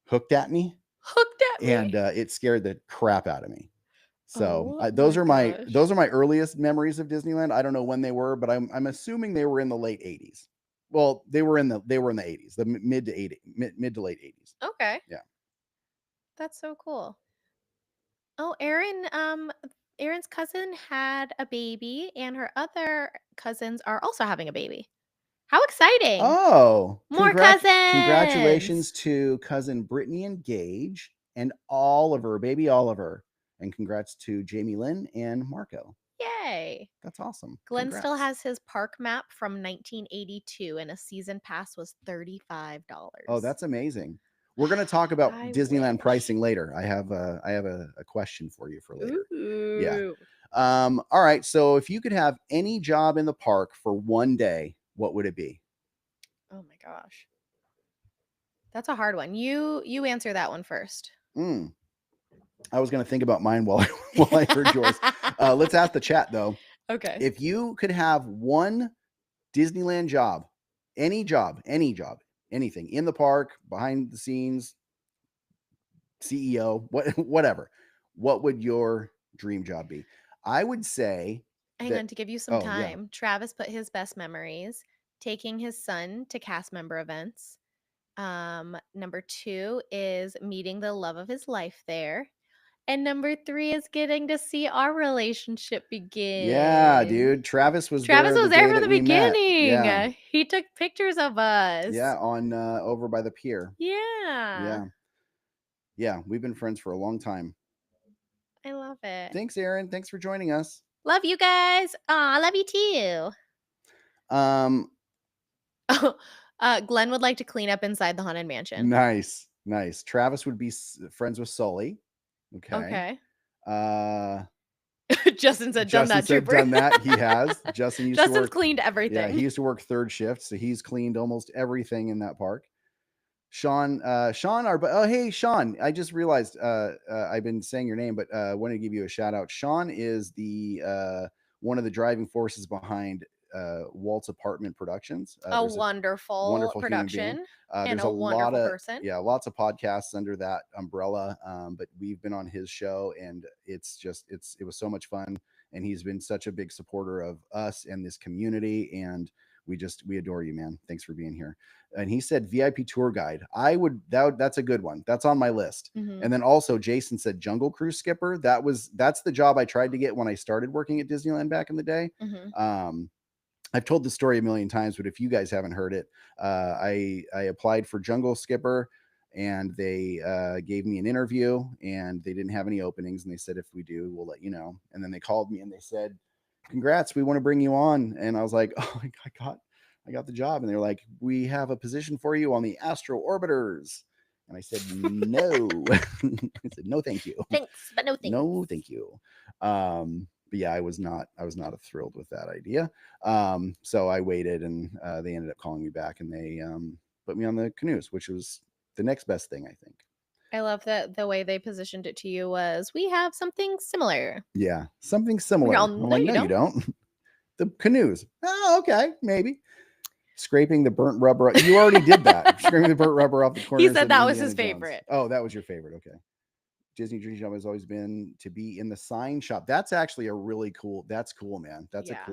hooked at me. Hooked at me. And it scared the crap out of me. So Oh those my are my earliest memories of Disneyland. I don't know when they were, but I'm assuming they were in the late 80s. Well, they were in the 80s, the mid to late 80s. Okay. Yeah. That's so cool. Oh, Erin's cousin had a baby, and her other cousins are also having a baby. How exciting! Oh, More cousins! Congratulations to cousin Brittany and Gage and Oliver, baby Oliver. And congrats to Jamie Lynn and Marco. Yay! That's awesome. Glenn still Congrats. has his park map from 1982, and a season pass was $35. Oh, that's amazing. We're going to talk about I Disneyland wish. pricing later. I have a question for you for later. Ooh. Yeah. All right. So if you could have any job in the park for one day, what would it be? Oh my gosh. That's a hard one. You answer that one first. I was going to think about mine while I heard yours. Let's ask the chat though. Okay. If you could have one Disneyland job, any job, anything in the park, behind the scenes, CEO, whatever, what would your dream job be? I would say, Hang on, to give you some yeah. time. Travis put his best memories taking his son to cast member events. Number 2 is meeting the love of his life there. And number 3 is getting to see our relationship begin. Yeah, dude. Travis was there there day from that the we met. beginning. Yeah. He took pictures of us. Yeah, on over by the pier. Yeah. Yeah, we've been friends for a long time. I love it. Thanks, Aaron. Thanks for joining us. Love you guys. I love you too. Glenn would like to clean up inside the Haunted Mansion. Nice. Travis would be friends with Sully. Okay. Justin Justin said, done that, said, trooper. done that. He has. Justin used Justin's to work. cleaned everything. Yeah, he used to work third shift, so he's cleaned almost everything in that park. Sean, hey, Sean, I just realized I've been saying your name, but I want to give you a shout out. Sean is the one of the driving forces behind Walt's Apartment Productions. A There's wonderful wonderful human being. production and There's a a lot wonderful of person. lots of podcasts under that umbrella. But we've been on his show, and it was so much fun. And he's been such a big supporter of us and this community. And we adore you, man. Thanks for being here. And he said VIP tour guide. That's a good one. That's on my list. Mhm. And then also Jason said Jungle Cruise skipper. That's the job I tried to get when I started working at Disneyland back in the day. Mhm. I've told the story a million times, but if you guys haven't heard it, I applied for Jungle Skipper, and they gave me an interview, and they didn't have any openings, and they said, if we do, we'll let you know. And then they called me and they said, congrats, we want to bring you on. And I was like, oh, I got the job. And they're like, we have a position for you on the Astro Orbiters. And I said, no. I said, no, thank you. Thanks, but no thanks. No, thank you. But yeah, I was not thrilled with that idea. So I waited, and they ended up calling me back, and they put me on the canoes, which was the next best thing, I think. I love that the way they positioned it to you was, we have something similar. Yeah, something similar. all, I'm "No, like, you no, you don't. The canoes. Oh, okay, maybe. Scraping the burnt rubber. You already did that. Scraping the burnt rubber off the corner. He said that was his favorite. Oh, that was your favorite. Okay. Disney Dream Shop has always been to be in the sign shop. That's actually a really cool. That's cool, man. That's Yeah. a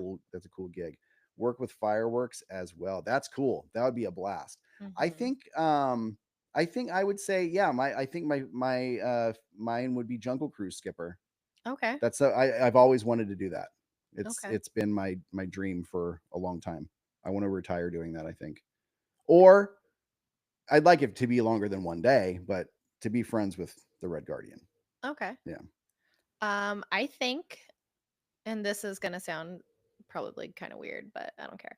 cool gig. Work with fireworks as well. That's cool. That would be a blast. I Mhm. think I would say, yeah, mine would be Jungle Cruise skipper. Okay. That's I've always wanted to do that. Okay. It's been my dream for a long time. I want to retire doing that, I think. Or I'd like it to be longer than one day, but to be friends with the Red Guardian. Okay. Yeah. I think, and this is gonna sound probably kind of weird, but I don't care.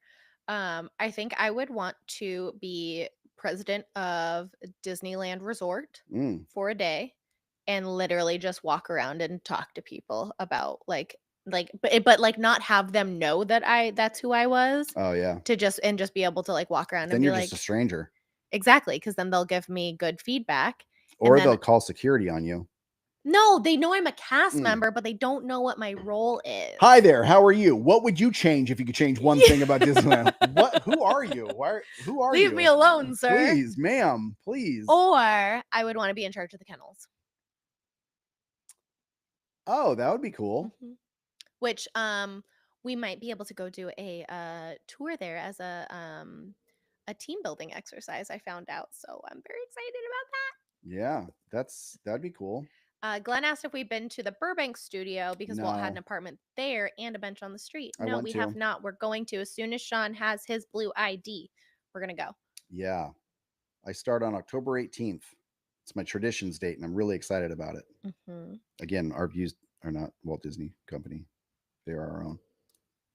I think I would want to be president of Disneyland Resort Mm. for a day and literally just walk around and talk to people about but like not have them know that that's who I was, Oh yeah. to just be able to like walk around Then and be you're like, just a stranger. exactly, because then they'll give me good feedback. And Or then- they'll call security on you. No, they know I'm a cast Mm. member, but they don't know what my role is. Hi there. How are you? What would you change if you could change one thing about Disneyland? Who are you? Who are you? Leave me alone, sir. Please, ma'am. Please. Or I would want to be in charge of the kennels. Oh, that would be cool. Mhm. Which we might be able to go do a tour there as a team building exercise, I found out. So I'm very excited about that. Yeah, that'd be cool. Glenn asked if we've been to the Burbank studio because Walt had an No. apartment there and a bench on the street. I No, want we to. have not. We're going to. As soon as Sean has his blue ID, we're going to go. Yeah. I start on October 18th. It's my traditions date, and I'm really excited about it. Mm-hmm. Again, our views are not Walt Disney Company. They are our own.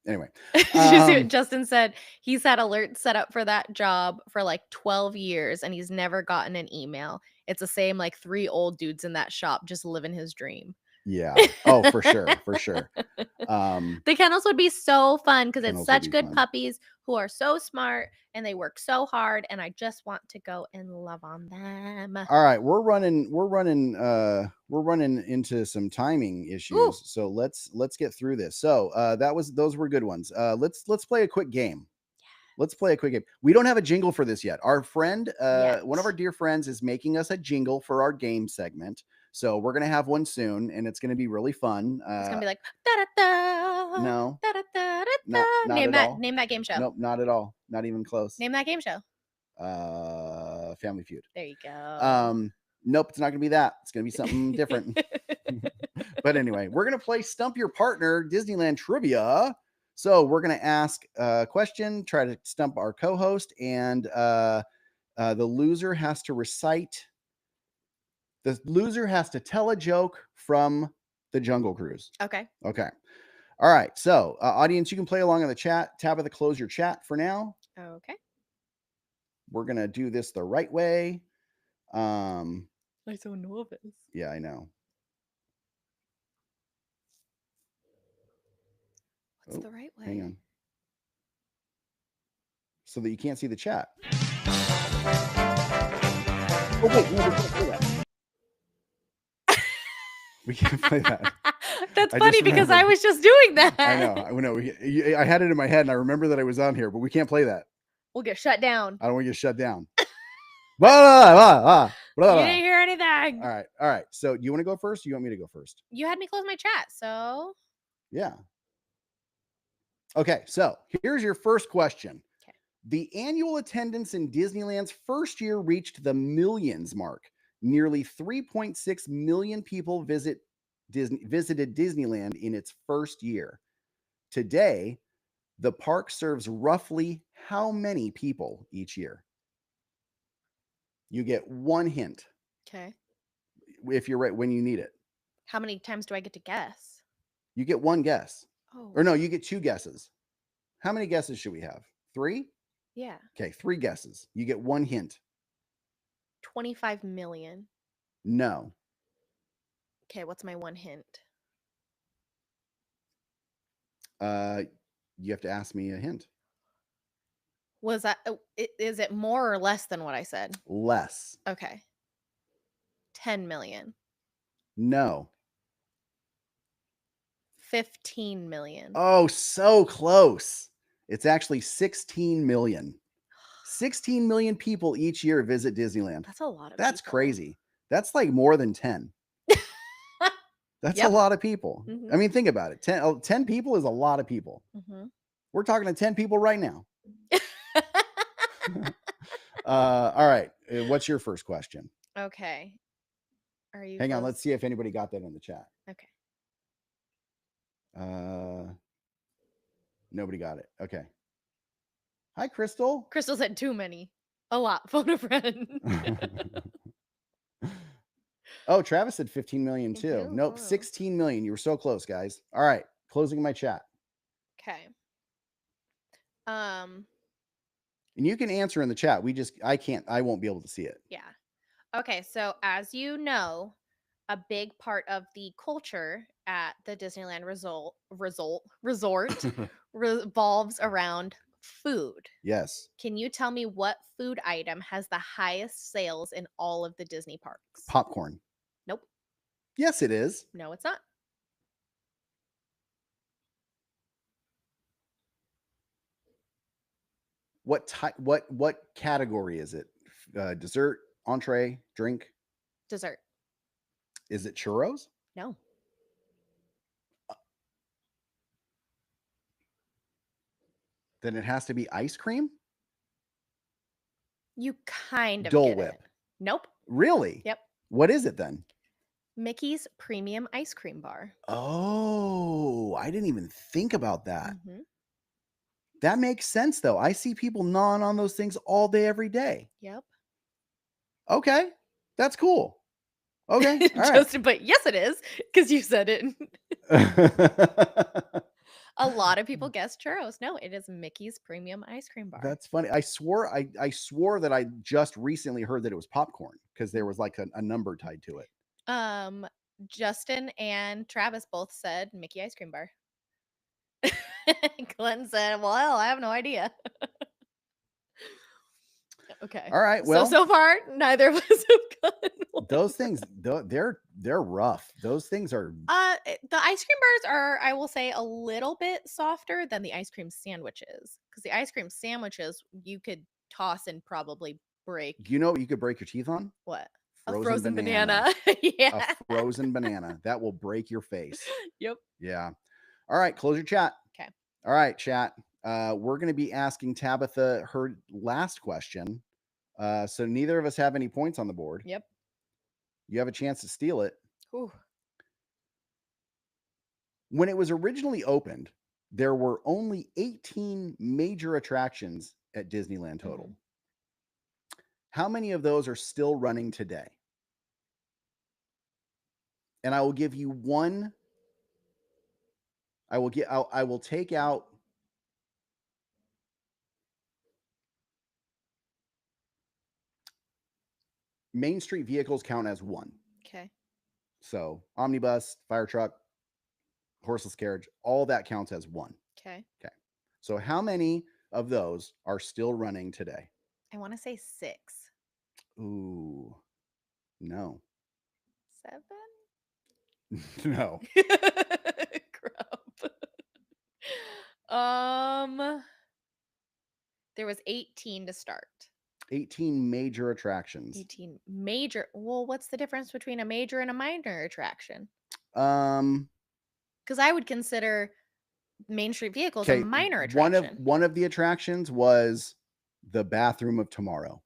Anyway. Did you see Um, what Justin said? He's had alerts set up for that job for like 12 years and he's never gotten an email. It's the same like 3 old dudes in that shop just living his dream. Yeah. Oh, for sure. For sure. The kennels would be so fun because it's Kennels would such be good fun. puppies who are so smart and they work so hard. And I just want to go and love on them. All right. We're running into some timing issues. Ooh. So let's get through this. So those were good ones. Let's play a quick game. Let's play a quick game. We don't have a jingle for this yet. Our friend, one of our dear friends, is making us a jingle for our game segment. So we're gonna have one soon, and it's gonna be really fun. It's gonna be like da da da. No. Da, da, da, da, Not da. Name at that all. name that game show. Nope, not at all. Not even close. Name that game show. Family Feud. There you go. Nope, it's not gonna be that. It's gonna be something different. But anyway, we're gonna play Stump Your Partner Disneyland Trivia. So we're gonna ask a question, try to stump our co-host, and the loser has to recite. The loser has to tell a joke from the Jungle Cruise. Okay. Okay. All right. So, audience, you can play along in the chat. Tabitha, close your chat for now. Okay. We're gonna do this the right way. I'm so nervous. Yeah, I know. What's Oh, the right way? hang on. So that you can't see the chat. Oh wait, no, we can't play that. We can't play that. That's I funny just because I remembered. was just doing that. I know. I know. I had it in my head, and I remember that I was on here, but we can't play that. We'll get shut down. I don't want to get shut down. Blah, blah, blah, blah, You blah. didn't hear anything. All right. All right. So, do you want to go first? Or you want me to go first? You had me close my chat, so Yeah. Okay. So, here's your first question. Okay. The annual attendance in Disneyland's first year reached the millions mark. Nearly 3.6 million people visited Disneyland in its first year. Today, the park serves roughly how many people each year? You get one hint okay. if you're right when you need it. How many times do I get to guess? You get one guess. Oh, Or no, you get two guesses. How many guesses should we have? 3? yeah. Okay, 3 guesses. You get one hint. 25 million. No. Okay, what's my one hint? You have to ask me a hint. Was that is it more or less than what I said? Less. Okay. 10 million. No. 15 million. Oh, so close. It's actually 16 million. 16 million people each year visit Disneyland. That's a lot of That's people. crazy. That's like more than 10. That's Yep. a lot of people. Mhm. I mean, think about it. 10 people is a lot of people. Mhm. We're talking to 10 people right now. All right. What's your first question? Okay. Are you Hang on. close? Let's see if anybody got that in the chat. Okay. Nobody got it. Okay. Hi, Crystal. Crystal said too many. A lot. Phone a friend. Oh, Travis said 15 million Thank too. you. Nope, Wow. 16 million. You were so close, guys. All right. Closing my chat. Okay. And you can answer in the chat. I won't be able to see it. Yeah. Okay, so as you know, a big part of the culture at the Disneyland resort revolves around food. Yes. Can you tell me what food item has the highest sales in all of the Disney parks? Popcorn. Nope. Yes, it is. No, it's not. What type? What category is it? Dessert, entree, drink? Dessert. Is it churros? No. Then it has to be ice cream. You kind of Dole get Whip. it. Nope. Really? Yep. What is it then? Mickey's Premium Ice Cream Bar. Oh, I didn't even think about that. Mhm. That makes sense though. I see people gnawing on those things all day, every day. Yep. Okay. That's cool. Okay. All right. Just, but yes, it is because you said it. A lot of people guess churros. No, it is Mickey's Premium Ice Cream Bar. That's funny. I swore that I just recently heard that it was popcorn because there was like a number tied to it. Justin and Travis both said Mickey Ice Cream Bar. Glenn said, "Well, I have no idea." Okay. All right. Well, so far, neither of us have gotten one. those things, they're rough. Those things are. The ice cream bars are, I will say, a little bit softer than the ice cream sandwiches, because the ice cream sandwiches you could toss and probably break. You know what you could break your teeth on? What? A frozen banana. Yeah. A frozen banana that will break your face. Yep. Yeah. All right. Close your chat. Okay. All right, chat. We're going to be asking Tabitha her last question. So neither of us have any points on the board. Yep. You have a chance to steal it. Ooh. When it was originally opened, there were only 18 major attractions at Disneyland total. Mhm. How many of those are still running today? And I will give you one. I will take out Main Street vehicles count as one. Okay. So omnibus, fire truck, horseless carriage, all that counts as one. Okay. Okay. So how many of those are still running today? I want to say 6. Ooh, no. 7? No. Crap. There was 18 to start. 18 major attractions. 18 major. Well, what's the difference between a major and a minor attraction? Um, Because I would consider Main Street Vehicles a okay. minor attraction. One of the attractions was the Bathroom of Tomorrow.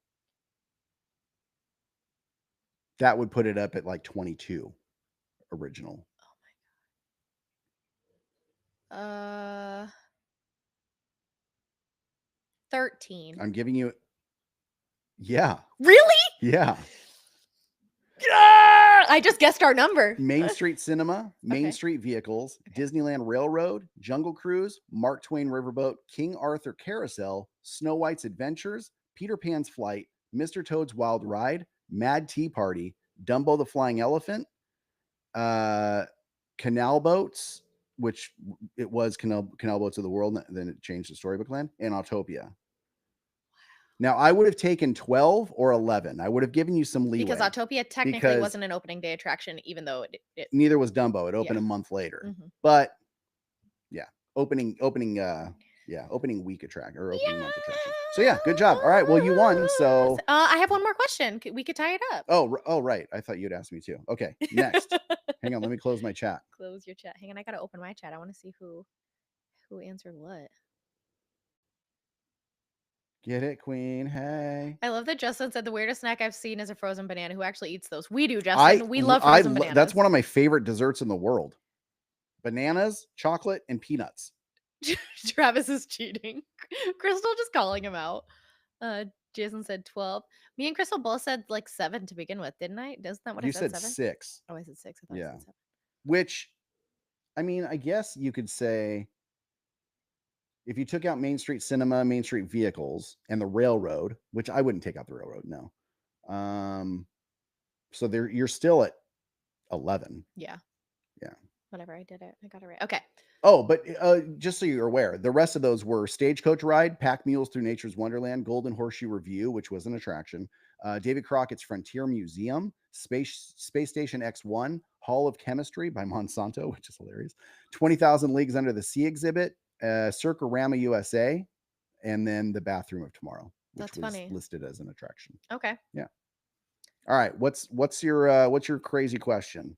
That would put it up at like 22 original. 13. I'm giving you. Yeah. Really? Yeah. I just guessed our number. Main Street Cinema, Main Okay. Street Vehicles, Okay. Disneyland Railroad, Jungle Cruise, Mark Twain Riverboat, King Arthur Carousel, Snow White's Adventures, Peter Pan's Flight, Mr. Toad's Wild Ride, Mad Tea Party, Dumbo the Flying Elephant, Canal Boats, which it was Canal Boats of the World, then it changed to Storybook Land, and Autopia. Now, I would have taken 12 or 11. I would have given you some leeway. Because Autopia technically Because- wasn't an opening day attraction, even though it Neither was Dumbo. It opened Yeah. a month later. Mhm. But yeah, opening week attraction or opening month attraction. So yeah, good job. All right, well you won. So I have one more question. We could tie it up. oh right, I thought you'd ask me too. Okay, next. Hang on, let me close my chat. Close your chat. Hang on, I gotta open my chat. I want to see who answered what. Get it, Queen. Hey. I love that Justin said the weirdest snack I've seen is a frozen banana. Who actually eats those? We do, Justin. We love frozen bananas. That's one of my favorite desserts in the world. Bananas, chocolate, and peanuts. Travis is cheating. Crystal just calling him out. Jason said 12. Me and Crystal both said like 7 to begin with, didn't I? Isn't that what You I said? said 7? 6. Oh, I said 6. I thought I Yeah. said 7. Which, I mean, I guess you could say if you took out Main Street Cinema, Main Street Vehicles, and the Railroad, which I wouldn't take out the Railroad, no. So you're still at 11. Yeah. Yeah. Whatever, I did it. I got it right. Okay. Oh, but just so you're aware, the rest of those were Stagecoach Ride, Pack Mules Through Nature's Wonderland, Golden Horseshoe Review, which was an attraction, David Crockett's Frontier Museum, Space Station X1, Hall of Chemistry by Monsanto, which is hilarious, 20,000 Leagues Under the Sea exhibit, Circarama USA, and then the Bathroom of Tomorrow, which That's was funny. listed as an attraction. Okay. All right, what's your crazy question?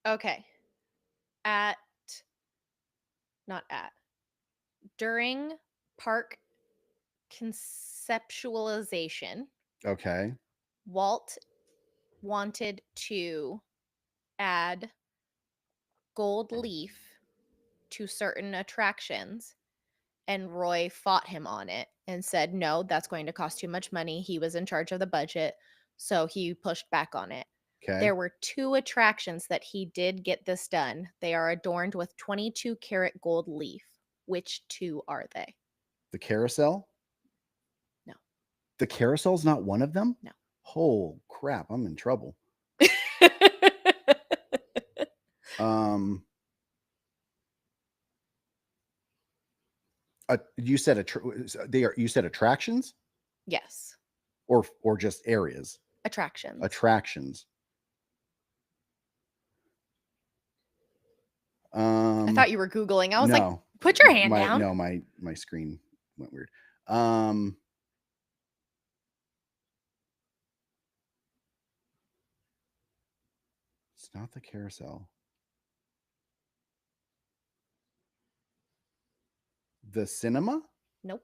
Okay. During park conceptualization, Okay. Walt wanted to add gold leaf to certain attractions, and Roy fought him on it and said, no, that's going to cost too much money. He was in charge of the budget, so he pushed back on it. Okay. There were 2 attractions that he did get this done. They are adorned with 22 karat gold leaf. Which 2 are they? The carousel? No. The carousel's not one of them? No. Oh crap, I'm in trouble. You said you said attractions Yes. or just areas? Attractions. Attractions. I thought you were Googling. I was like, no, put your hand down. No, my screen went weird. It's not the carousel. The cinema? Nope.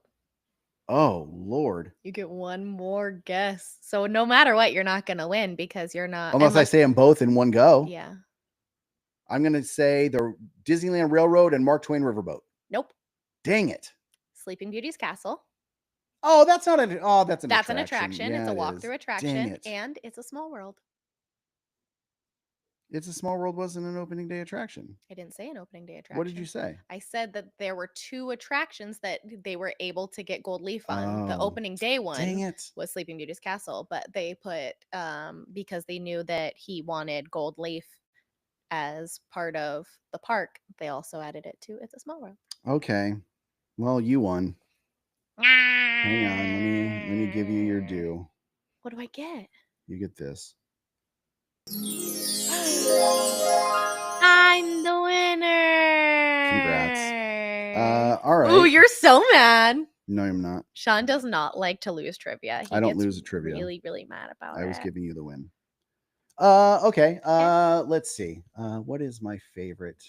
Oh Lord! You get one more guess. So no matter what, you're not going to win because you're not. Unless I say them both in one go. Yeah. I'm gonna say the Disneyland Railroad and Mark Twain Riverboat. Nope. Dang it! Sleeping Beauty's Castle. Oh, that's not an. Oh, that's an. That's an attraction. attraction. Yeah, It's a it walkthrough is. attraction, Dang it. and it's a small world. It's a Small World wasn't an opening day attraction. I didn't say an opening day attraction. What did you say? I said that there were 2 attractions that they were able to get gold leaf on. The Oh, opening day Dang one it! was Sleeping Beauty's Castle, but they put because they knew that he wanted gold leaf as part of the park, they also added it to It's a Small World. Okay. Well, you won. Hang on. Let me give you your due. What do I get? You get this. I'm the winner. Congrats. All right. Ooh, you're so mad. No, I'm not. Sean does not like to lose trivia. He I don't gets lose a trivia. really, really mad about I was it. giving you the win. Okay. Let's see. What is my favorite?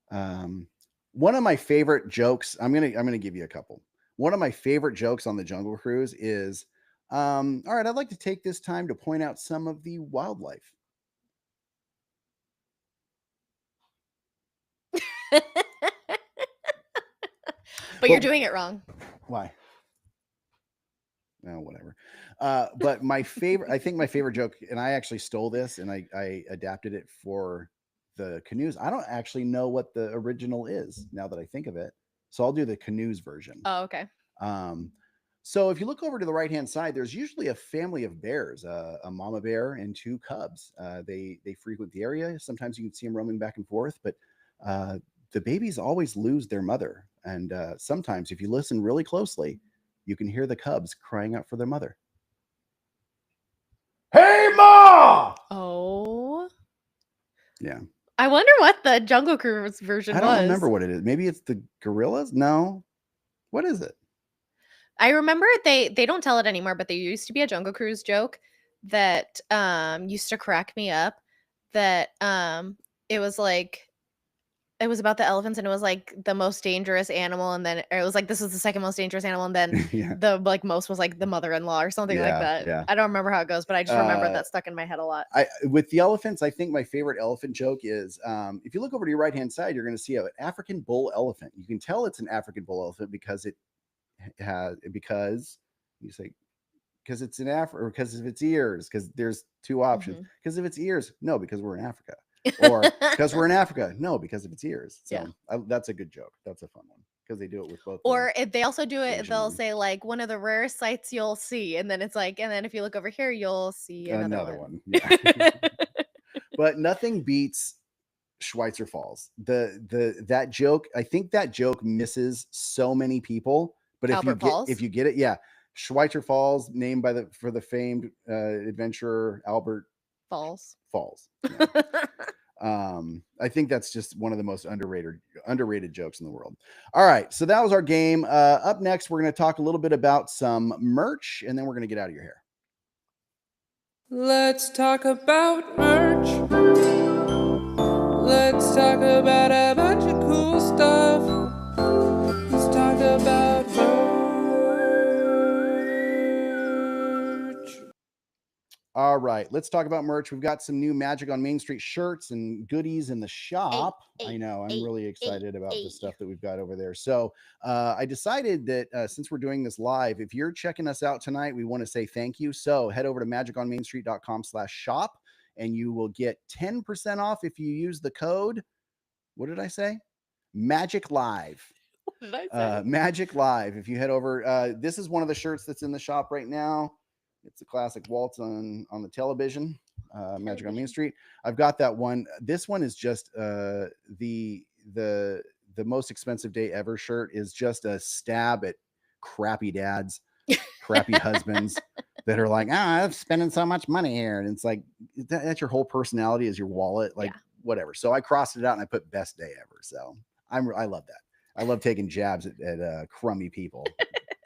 One of my favorite jokes. I'm gonna give you a couple. One of my favorite jokes on the Jungle Cruise is, all right, I'd like to take this time to point out some of the wildlife. But you're doing it wrong. Why? No, whatever. But my favorite, I think my favorite joke, and I actually stole this and I adapted it for the canoes. I don't actually know what the original is now that I think of it. So I'll do the canoes version. Oh, okay. So if you look over to the right-hand side, there's usually a family of bears, a mama bear and two cubs. They frequent the area. Sometimes you can see them roaming back and forth, but the babies always lose their mother. And sometimes if you listen really closely, you can hear the cubs crying out for their mother. Hey, Ma! Oh. Yeah. I wonder what the Jungle Cruise version was. I don't remember what it is. Maybe it's the gorillas? No. What is it? I remember they don't tell it anymore, but there used to be a Jungle Cruise joke that used to crack me up, that it was like, it was about the elephants, and it was like the most dangerous animal, and then it was like this is the second most dangerous animal, and then Yeah. the like most was like the mother-in-law or something like Yeah, that. yeah. I don't remember how it goes, but I just remember Uh, that stuck in my head a lot. With the elephants, I think my favorite elephant joke is if you look over to your right-hand side, you're going to see an African bull elephant. You can tell it's an African bull elephant because you say, because it's in Africa, or because of its ears, because there's two options. Because of its ears, no, because we're in Africa. Or because we're in Africa, no, because of its ears. So Yeah. that's a good joke. That's a fun one because they do it with both. Or if they also do it, Asian they'll one. say like one of the rarest sights you'll see, and then it's like, and then if you look over here, you'll see another one. Yeah. But nothing beats Schweitzer Falls. That joke, I think that joke misses so many people. But if you get it, yeah, Schweitzer Falls, named for the famed adventurer Albert Falls. Yeah. I think that's just one of the most underrated jokes in the world. All right, so that was our game. Up next, we're going to talk a little bit about some merch, and then we're going to get out of your hair. Let's talk about merch. Let's talk about a bunch of cool stuff. Let's talk about merch. All right, let's talk about merch. We've got some new Magic on Main Street shirts and goodies in the shop. I know, I'm really excited about the stuff that we've got over there. So I decided that since we're doing this live, if you're checking us out tonight, we want to say thank you. So head over to magiconmainstreet.com/shop and you will get 10% off if you use the code. What did I say? Magic Live. What did I say? Magic Live. If you head over, this is one of the shirts that's in the shop right now. It's a classic waltz on the television, Magic on Main Street. I've got that one. This one is just the most expensive day ever shirt is just a stab at crappy dads, crappy husbands that are like, I'm spending so much money here. And it's like, that's your whole personality is your wallet, like whatever. So I crossed it out and I put best day ever. So I love that. I love taking jabs at crummy people.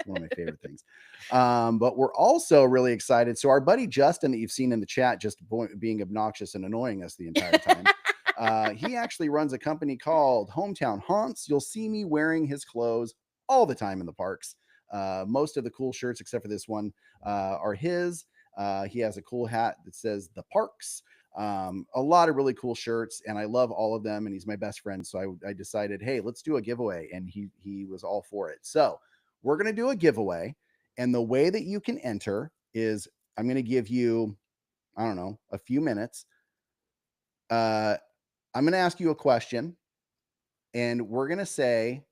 One of my favorite things. But we're also really excited. So our buddy Justin that you've seen in the chat just being obnoxious and annoying us the entire time. He actually runs a company called Hometown Haunts. You'll see me wearing his clothes all the time in the parks. Most of the cool shirts, except for this one, are his. He has a cool hat that says The Parks. A lot of really cool shirts, and I love all of them, and he's my best friend. So I decided, hey, let's do a giveaway, and he was all for it. So we're going to do a giveaway, and the way that you can enter is I'm going to give you, I don't know, a few minutes. I'm going to ask you a question, and we're going to say,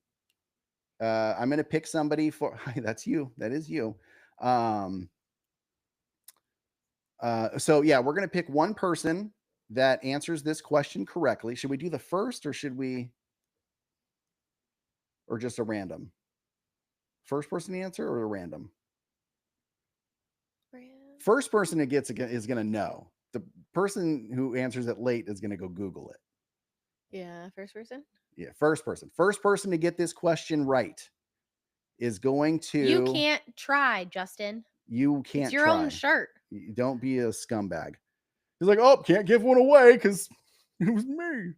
I'm going to pick somebody for, hi, that's you. That is you. So yeah, we're going to pick one person that answers this question correctly. Should we do the first or or just a random? First person to answer or a random? First person that gets is going to know. The person who answers it late is going to go Google it. Yeah, first person. Yeah, first person to get this question right is going to. You can't try, Justin. You can't. It's your try. own shirt. Don't be a scumbag. He's like, oh, can't give one away because it was me.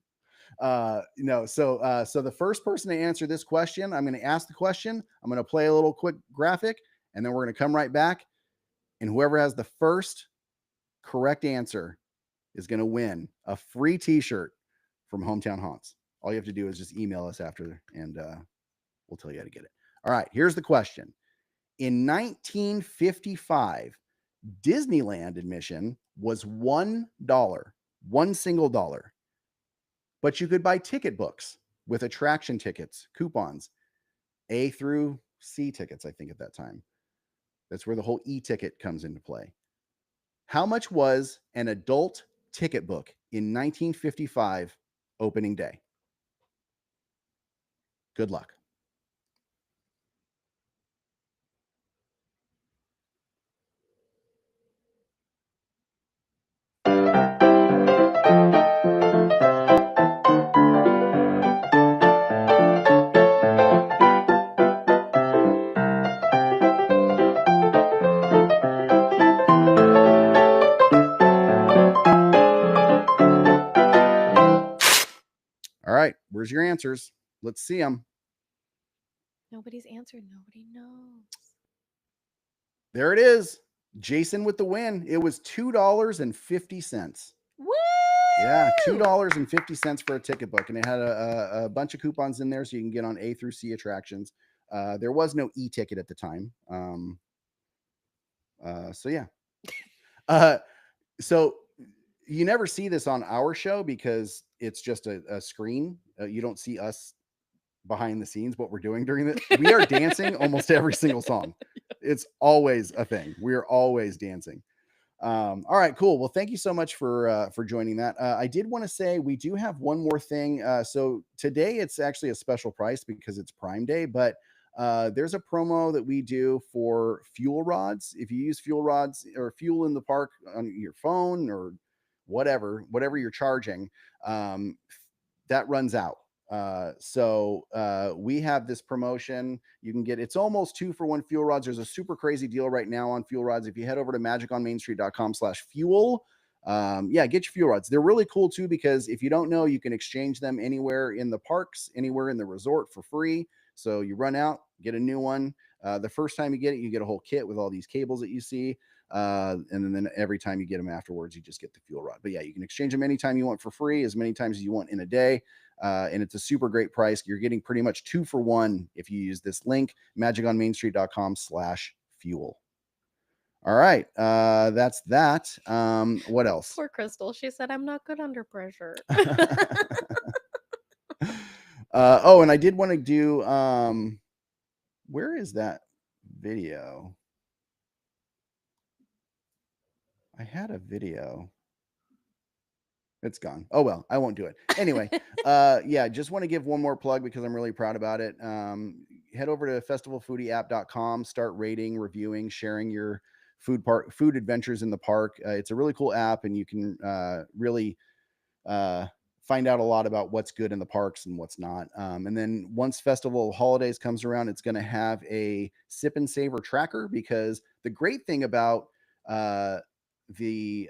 No. So the first person to answer this question, I'm going to ask the question. I'm going to play a little quick graphic, and then we're going to come right back. And whoever has the first correct answer is going to win a free T-shirt from Hometown Haunts. All you have to do is just email us after, and we'll tell you how to get it. All right. Here's the question. In 1955, Disneyland admission was $1, one single dollar. But you could buy ticket books with attraction tickets, coupons, A through C tickets, I think, at that time. That's where the whole e-ticket comes into play. How much was an adult ticket book in 1955 opening day? Good luck. All right, where's your answers? Let's see them. Nobody's answered. Nobody knows. There it is. Jason with the win. It was $2.50. Woo! Yeah, $2.50 for a ticket book, and it had a bunch of coupons in there, so you can get on A through C attractions. There was no e-ticket at the time. So yeah. So you never see this on our show because it's just a screen. You don't see us behind the scenes, what we're doing during it. We are dancing almost every single song. It's always a thing. We're always dancing. All right, cool. Well, thank you so much for joining that. I did want to say we do have one more thing. So today it's actually a special price because it's Prime Day, but there's a promo that we do for fuel rods. If you use fuel rods or fuel in the park on your phone or whatever you're charging, that runs out. So we have this promotion. You can get, it's almost 2-for-1 fuel rods. There's a super crazy deal right now on fuel rods. If you head over to magiconmainstreet.com/fuel, yeah, get your fuel rods. They're really cool too, because if you don't know, you can exchange them anywhere in the parks, anywhere in the resort for free. So you run out, get a new one. The first time you get it, you get a whole kit with all these cables that you see. And then every time you get them afterwards, you just get the fuel rod. But yeah, you can exchange them anytime you want for free, as many times as you want in a day. And it's a super great price. You're getting pretty much 2-for-1 if you use this link, magiconmainstreet.com/fuel. All right. That's that. What else? Poor Crystal. She said, I'm not good under pressure. Oh, and I did want to do, where is that video? I had a video. It's gone. Oh, well, I won't do it. Anyway, yeah, just want to give one more plug because I'm really proud about it. Head over to festivalfoodieapp.com, start rating, reviewing, sharing your food adventures in the park. It's a really cool app, and you can really find out a lot about what's good in the parks and what's not. And then once Festival Holidays comes around, it's going to have a sip and savor tracker, because the great thing about the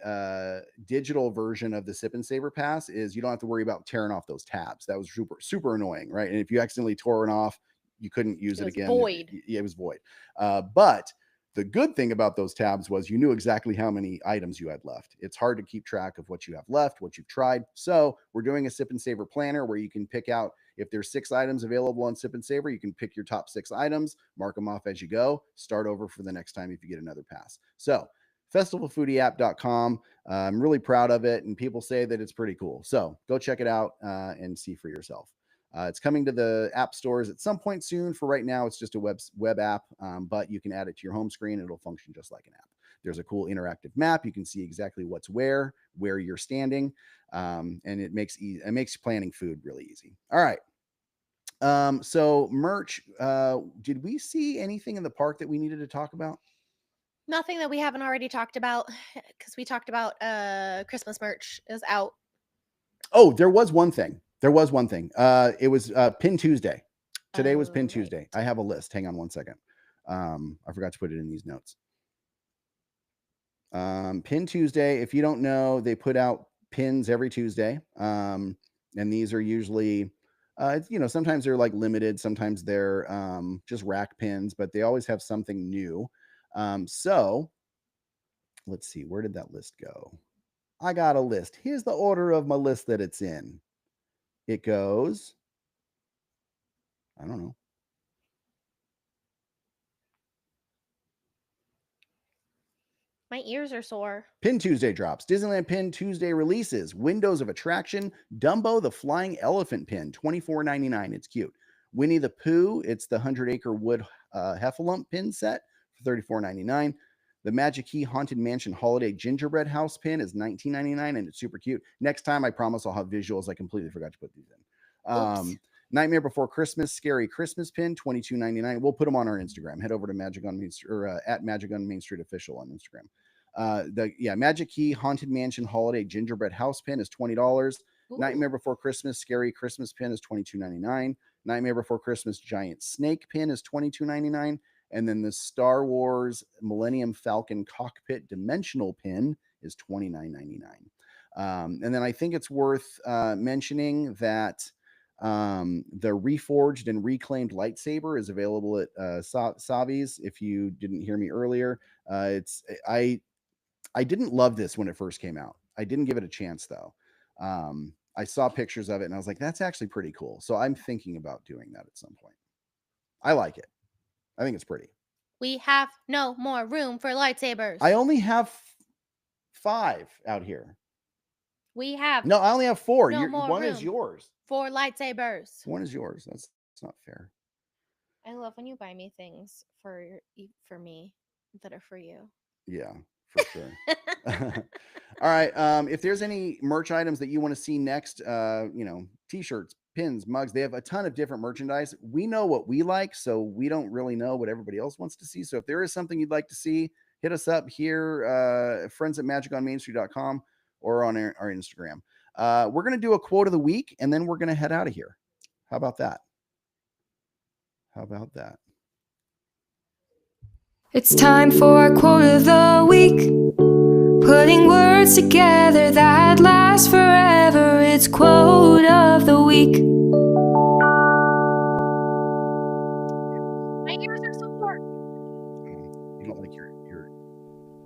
digital version of the Sip and Savor Pass is you don't have to worry about tearing off those tabs. That was super annoying, right? And if you accidentally tore it off, you couldn't use it again. Void. It was void. But the good thing about those tabs was you knew exactly how many items you had left. It's hard to keep track of what you have left, what you've tried. So we're doing a Sip and Savor planner where you can pick out, if there's 6 items available on Sip and Savor, you can pick your top 6 items, mark them off as you go, start over for the next time if you get another pass. So festivalfoodieapp.com. I'm really proud of it, and people say that it's pretty cool. So go check it out and see for yourself. It's coming to the app stores at some point soon. For right now, it's just a web app, but you can add it to your home screen. And it'll function just like an app. There's a cool interactive map. You can see exactly what's where you're standing, and it makes planning food really easy. All right. So merch, did we see anything in the park that we needed to talk about? Nothing that we haven't already talked about, because we talked about Christmas merch is out. Oh, there was one thing. It was Pin Tuesday. Today was Pin Oh, Tuesday. right. I have a list. Hang on one second. I forgot to put it in these notes. Pin Tuesday. If you don't know, they put out pins every Tuesday. And these are usually, sometimes they're like limited, sometimes they're just rack pins, but they always have something new. So let's see, where did that list go? I got a list. Here's the order of my list that it's in. It goes, I don't know. My ears are sore. Pin Tuesday drops. Disneyland Pin Tuesday releases. Windows of Attraction. Dumbo the Flying Elephant Pin, $24.99. It's cute. Winnie the Pooh. It's the 100-acre wood heffalump pin set for $34.99. The Magic Key Haunted Mansion Holiday Gingerbread House pin is $19.99, and it's super cute. Next time, I promise I'll have visuals. I completely forgot to put these in. Nightmare Before Christmas Scary Christmas pin, $22.99. We'll put them on our Instagram. Head over to Magic on Main Street, or at Magic on Main Street Official on Instagram. Magic Key Haunted Mansion Holiday Gingerbread House pin is $20. Ooh. Nightmare Before Christmas Scary Christmas pin is $22.99. Nightmare Before Christmas Giant Snake pin is $22.99. And then the Star Wars Millennium Falcon Cockpit Dimensional pin is $29.99. And then I think it's worth mentioning that the reforged and reclaimed lightsaber is available at Savi's. If you didn't hear me earlier, I didn't love this when it first came out. I didn't give it a chance though. I saw pictures of it and I was like, that's actually pretty cool. So I'm thinking about doing that at some point. I like it. I think it's pretty. We have no more room for lightsabers. I only have 5 out here. We have No, I only have 4. no more One is room. yours. 4 lightsabers. One is yours. That's not fair. I love when you buy me things for me that are for you. Yeah, for sure. All right. If there's any merch items that you want to see next, t-shirts, pins, mugs, they have a ton of different merchandise. We know what we like, so we don't really know what everybody else wants to see. So if there is something you'd like to see, hit us up here, friends at magiconmainstreet.com or on our Instagram. We're going to do a quote of the week, and then we're going to head out of here. How about that? It's time for a quote of the week. Putting words together that last forever. It's quote of the week. My ears are so sore. You don't like your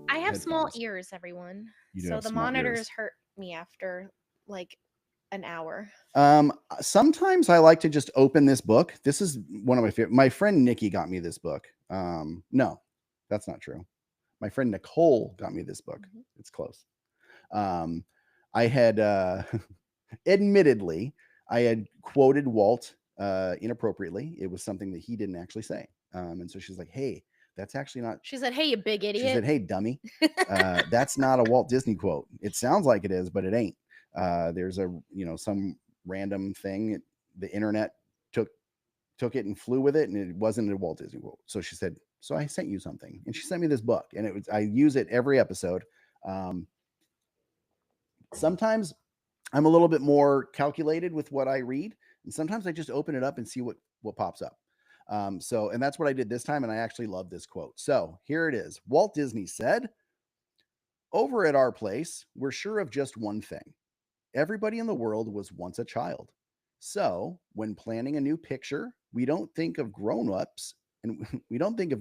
I have small headphones. ears, everyone. You do So have the small monitors ears. hurt me after like an hour. Sometimes I like to just open this book. This is one of my favorite. My friend Nikki got me this book. No, that's not true. My friend Nicole got me this book. Mhm. It's close. I had admittedly, I had quoted Walt inappropriately. It was something that he didn't actually say. And so she's like, hey, that's actually not. She said, "Hey, you big She idiot." said, hey, dummy. That's not a Walt Disney quote. It sounds like it is, but it ain't. There's some random thing. The internet took it and flew with it, and it wasn't a Walt Disney quote. So she said, so I sent you something, and she sent me this book, and I use it every episode. Sometimes I'm a little bit more calculated with what I read, and sometimes I just open it up and see what pops up. And that's what I did this time, and I actually love this quote. So here it is. Walt Disney said, "Over at our place, we're sure of just one thing. Everybody in the world was once a child. So when planning a new picture, we don't think of grown-ups, and we don't think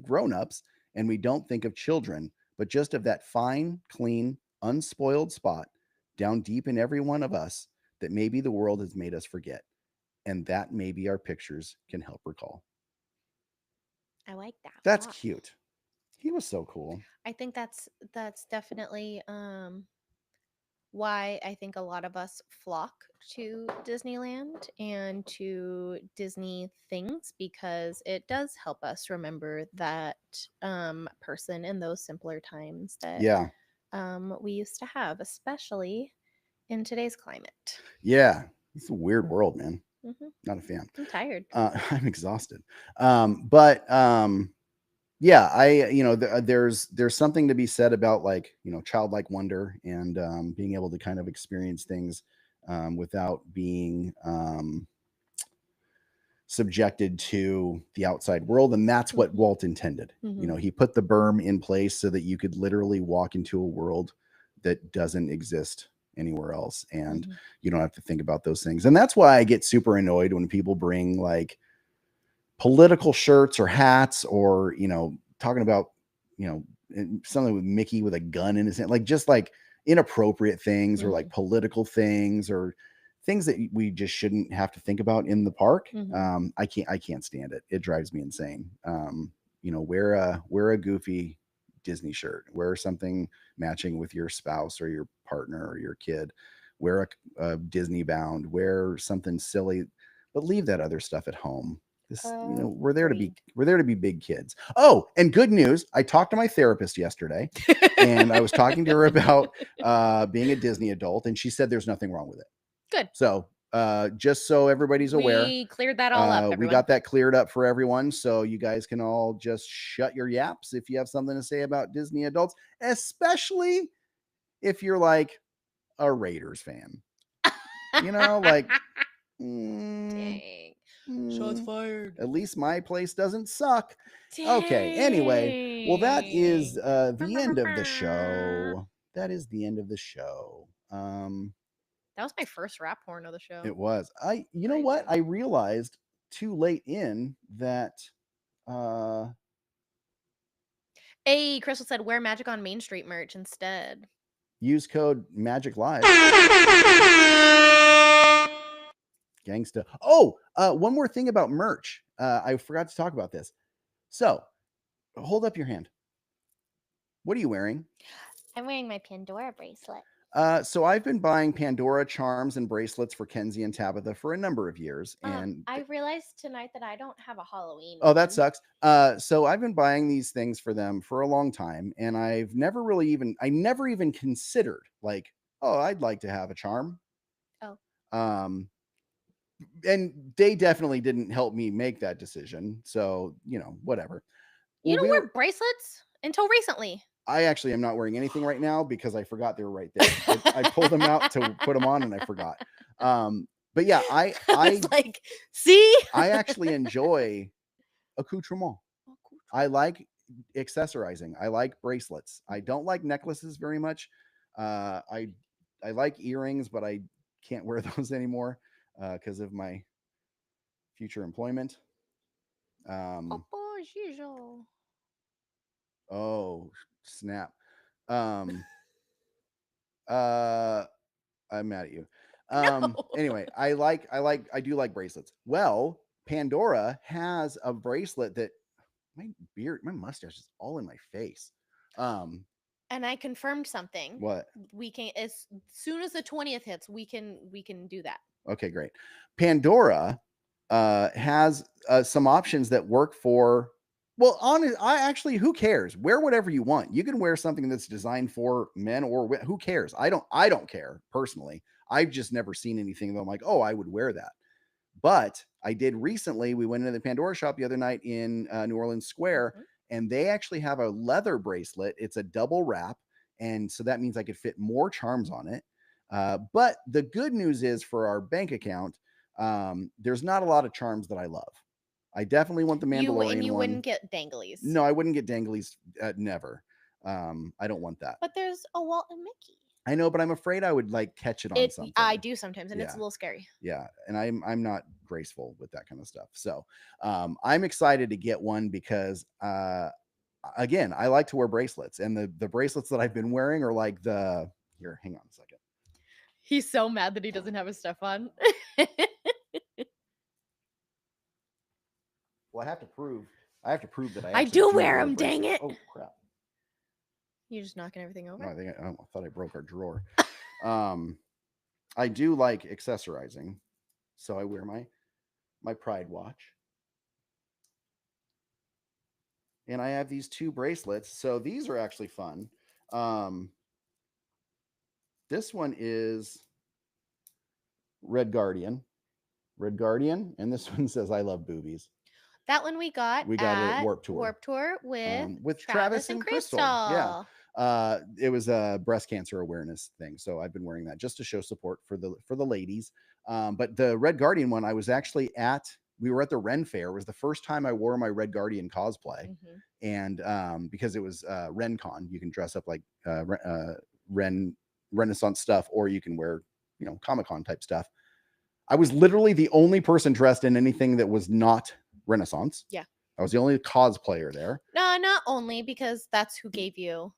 of children, but just of that fine, clean, unspoiled spot down deep in every one of us that maybe the world has made us forget, and that maybe our pictures can help recall." I like that. That's a lot. cute. He was so cool. I think that's definitely why I think a lot of us flock to Disneyland and to Disney things, because it does help us remember that person in those simpler times that Yeah. we used to have, especially in today's climate. Yeah. It's a weird world, man. Mhm. Not a fan. I'm tired. I'm exhausted. yeah, there's something to be said about, like, childlike wonder and being able to kind of experience things without being subjected to the outside world. And that's what Walt intended. Mhm. He put the berm in place so that you could literally walk into a world that doesn't exist anywhere else, and Mhm. you don't have to think about those things. And that's why I get super annoyed when people bring like political shirts or hats, or talking about something with Mickey with a gun in his hand, like just like inappropriate things, or like political things, or things that we just shouldn't have to think about in the park. I can't stand it. It drives me insane. Wear a goofy Disney shirt, wear something matching with your spouse or your partner or your kid, wear a Disney bound, wear something silly, but leave that other stuff at home. We're there to be big kids. Oh, and good news. I talked to my therapist yesterday and I was talking to her about being a Disney adult, and she said there's nothing wrong with it. Good. So just so everybody's aware, We cleared that all up, we everyone. got that cleared up for everyone. So you guys can all just shut your yaps if you have something to say about Disney adults, especially if you're like a Raiders fan. Like, Dang. Shots fired. at least my place doesn't suck. Okay, anyway, well, that is the end of the show. That is the end of the show. That was my first rap horn of the show. It was. You know what? I realized too late in that Hey, Crystal said wear Magic on Main Street merch instead. use code Magic Live. Gangsta. Oh, one more thing about merch. I forgot to talk about this. So, hold up your hand. What are you wearing? I'm wearing my Pandora bracelet. So I've been buying Pandora charms and bracelets for Kenzie and Tabitha for a number of years, and I realized tonight that I don't have a Halloween. oh, that one. sucks. So I've been buying these things for them for a long time, and I never even considered, like, oh, I'd like to have a charm. Oh. And they definitely didn't help me make that decision. So, whatever. You Well, don't wear bracelets until recently. I actually am not wearing anything right now because I forgot they were right there. I pulled them out to put them on and I forgot. But yeah, I was like, see, I actually enjoy accoutrement. I like accessorizing. I like bracelets. I don't like necklaces very much. I like earrings, but I can't wear those anymore because of my future employment. Oh, snap. I'm mad at you. Anyway, I do like bracelets. Well, Pandora has a bracelet that my mustache is all in my face. and I confirmed something. What? We can, as soon as the 20th hits, we can do that. Okay, great. Pandora has some options that work for, well, who cares? Wear whatever you want. You can wear something that's designed for men or who cares? I don't care personally. I've just never seen anything that I'm like, oh, I would wear that. But I did recently. We went into the Pandora shop the other night in New Orleans Square, and they actually have a leather bracelet. It's a double wrap, and so that means I could fit more charms on it. But the good news is for our bank account, there's not a lot of charms that I love. I definitely want the Mandalorian you one. wouldn't get danglies. No, I wouldn't get danglies. Never. I don't want that. But there's a Walt and Mickey. I know, but I'm afraid I would like catch it on something. I do sometimes, and it's a little scary. Yeah, and I'm not graceful with that kind of stuff. So I'm excited to get one because again, I like to wear bracelets, and the bracelets that I've been wearing are like here, hang on a second. He's so mad that he doesn't have his stuff on. Well, I have to prove that I do wear them, dang it. Oh crap. You're just knocking everything over. No, I thought I broke our drawer. I do like accessorizing, so I wear my Pride watch, and I have these two bracelets. So these are actually fun. This one is Red Guardian, and this one says "I love boobies." That one we got We got it at Warped Tour. Warped Tour with Travis and Crystal. Yeah. Crystal. It was a breast cancer awareness thing, so I've been wearing that just to show support for the ladies. But the Red Guardian one, I was actually we were at the Ren Fair. It was the first time I wore my Red Guardian cosplay. Mhm. And because it was RenCon, you can dress up like Ren Renaissance stuff, or you can wear, Comic-Con type stuff. I was literally the only person dressed in anything that was not Renaissance. Yeah. I was the only cosplayer there. No, not only because that's who gave you.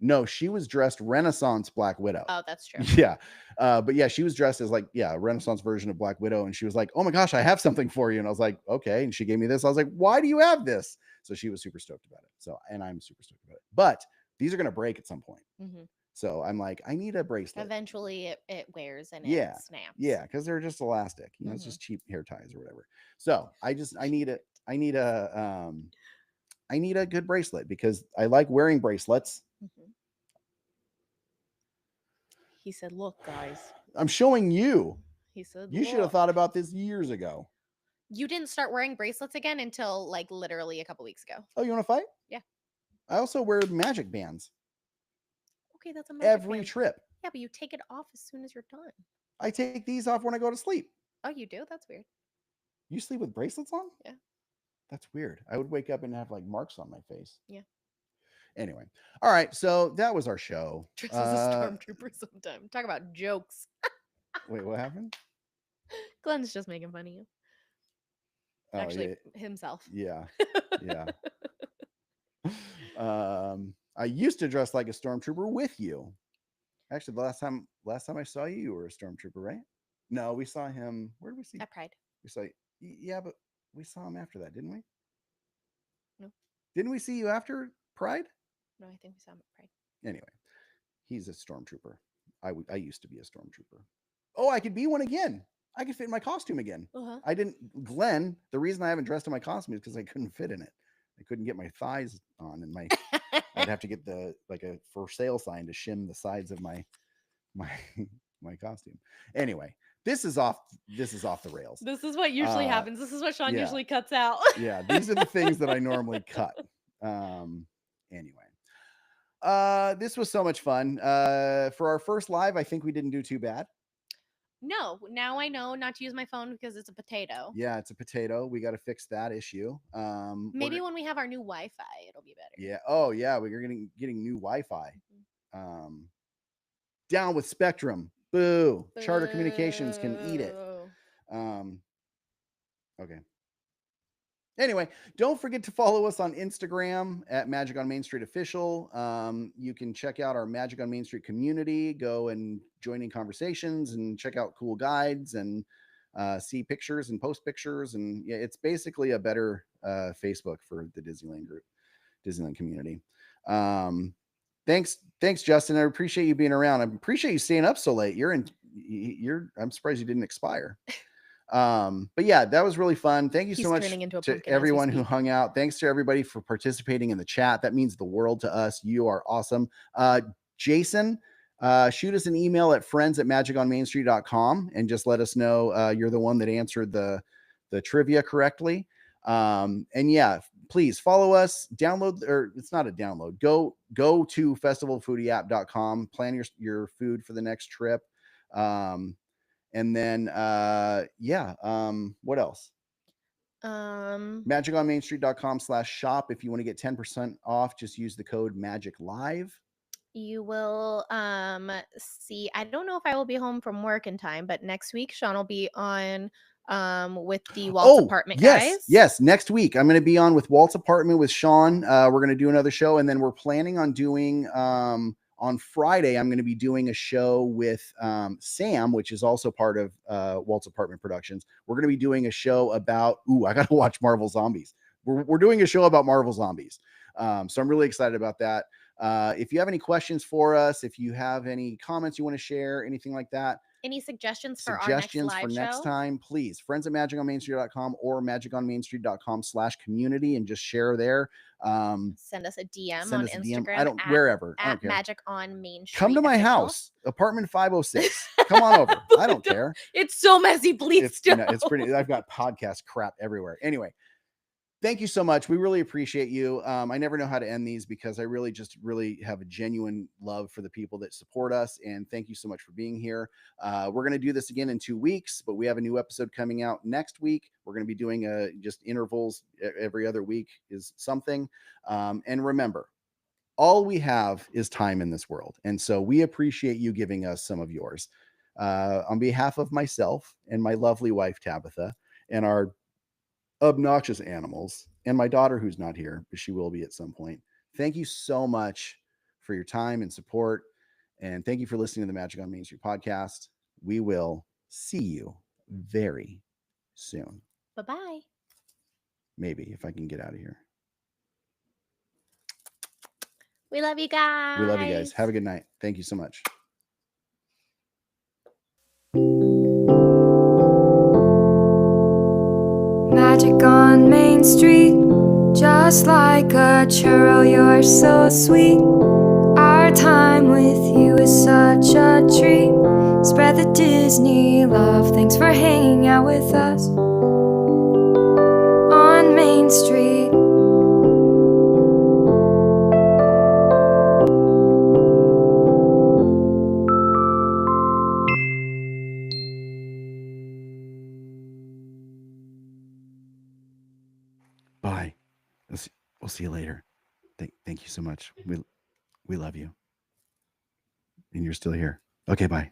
No, she was dressed Renaissance Black Widow. Oh, that's true. Yeah. But yeah, she was dressed as a Renaissance version of Black Widow. And she was like, oh my gosh, I have something for you. And I was like, okay. And she gave me this. I was like, why do you have this? So she was super stoked about it. And I'm super stoked about it. But these are going to break at some point. Mhm. So I'm like, I need a bracelet. Eventually it wears and Yeah. it snaps. Yeah. Cause they're just elastic, it's just cheap hair ties or whatever. So I need a good bracelet because I like wearing bracelets. Mhm. He said, look, guys. I'm showing you. He said, You should have "Look." thought about this years ago. You didn't start wearing bracelets again until like literally a couple weeks ago. Oh, you want to fight? Yeah. I also wear magic bands Okay, that's a magic every band. trip. Yeah, but you take it off as soon as you're done. I take these off when I go to sleep. Oh, you do? That's weird. You sleep with bracelets on? Yeah. That's weird. I would wake up and have like marks on my face. Yeah. Anyway. All right. So that was our show. Dress as a stormtrooper sometime. Talk about jokes. Wait, what happened? Glenn's just making fun of you. Oh, Actually, himself. Yeah. Yeah. I used to dress like a stormtrooper with you. Actually, the last time I saw you, you were a stormtrooper, right? No, we saw him. Where did we see? At Pride. We saw. Yeah, but we saw him after that, didn't we? No. Didn't we see you after Pride? No, I think we saw him at Pride. Anyway, he's a stormtrooper. I used to be a stormtrooper. Oh, I could be one again. I could fit in my costume again. Uh-huh. I didn't. Glenn, the reason I haven't dressed in my costume is because I couldn't fit in it. I couldn't get my thighs on, and I'd have to get a for sale sign to shim the sides of my costume. Anyway, this is off the rails. This is what usually happens. This is what Sean yeah. usually cuts out. Yeah, these are the things that I normally cut. Anyway. This was so much fun. For our first live, I think we didn't do too bad. No, now I know not to use my phone because it's a potato. Yeah, it's a potato. We got to fix that issue. Maybe when we have our new Wi-Fi, it'll be better. Yeah. Oh, yeah. We're getting new Wi-Fi. Down with Spectrum. Boo. Charter Communications can eat it. Okay. Anyway, don't forget to follow us on Instagram at Magic on Main Street Official. You can check out our Magic on Main Street community. Go and join in conversations and check out cool guides and see pictures and post pictures. And yeah, it's basically a better Facebook for the Disneyland community. Thanks, Justin. I appreciate you being around. I appreciate you staying up so late. I'm surprised you didn't expire. But yeah, that was really fun. Thank you so much to everyone who hung out. Thanks to everybody for participating in the chat. That means the world to us. You are awesome. Jason, shoot us an email at friends@magiconmainstreet.com and just let us know you're the one that answered the trivia correctly. And yeah, please follow us, download, or it's not a download. Go to festivalfoodieapp.com, plan your food for the next trip. And then, what else? Magiconmainstreet.com/shop. If you want to get 10% off, just use the code MAGICLIVE. You will see. I don't know if I will be home from work in time, but next week Sean will be on with the Walt's Apartment guys. Yes. Next week I'm going to be on with Walt's Apartment with Sean. We're going to do another show, and then we're planning on doing on Friday, I'm going to be doing a show with Sam, which is also part of Walt's Apartment Productions. We're going to be doing a show about, I got to watch Marvel Zombies. We're doing a show about Marvel Zombies. So I'm really excited about that. If you have any questions for us, if you have any comments you want to share, anything like that, any suggestions for our next live show? Next time, please, friends@magiconmainstreet.com or magiconmainstreet.com/community, and just share there. Send us a DM on Instagram. I don't care. Magic on Main Street. Come to my house, apartment 506. Come on over. I don't care. It's so messy. Please don't. It's pretty. I've got podcast crap everywhere. Anyway, thank you so much. We really appreciate you. I never know how to end these because I really have a genuine love for the people that support us. And thank you so much for being here. We're going to do this again in 2 weeks, but we have a new episode coming out next week. We're going to be doing just intervals every other week is something. And remember, all we have is time in this world. And so we appreciate you giving us some of yours. On behalf of myself and my lovely wife, Tabitha, and our obnoxious animals, and my daughter who's not here, but she will be at some point. Thank you so much for your time and support. And thank you for listening to the Magic on Main Street podcast. We will see you very soon. Bye-bye. Maybe if I can get out of here. We love you guys. We love you guys. Have a good night. Thank you so much. Magic on Main Street, just like a churro, you're so sweet. Our time with you is such a treat. Spread the Disney love. Thanks for hanging out with us on Main Street. Bye. We'll see you later. Thank you so much. We love you. And you're still here. Okay, bye.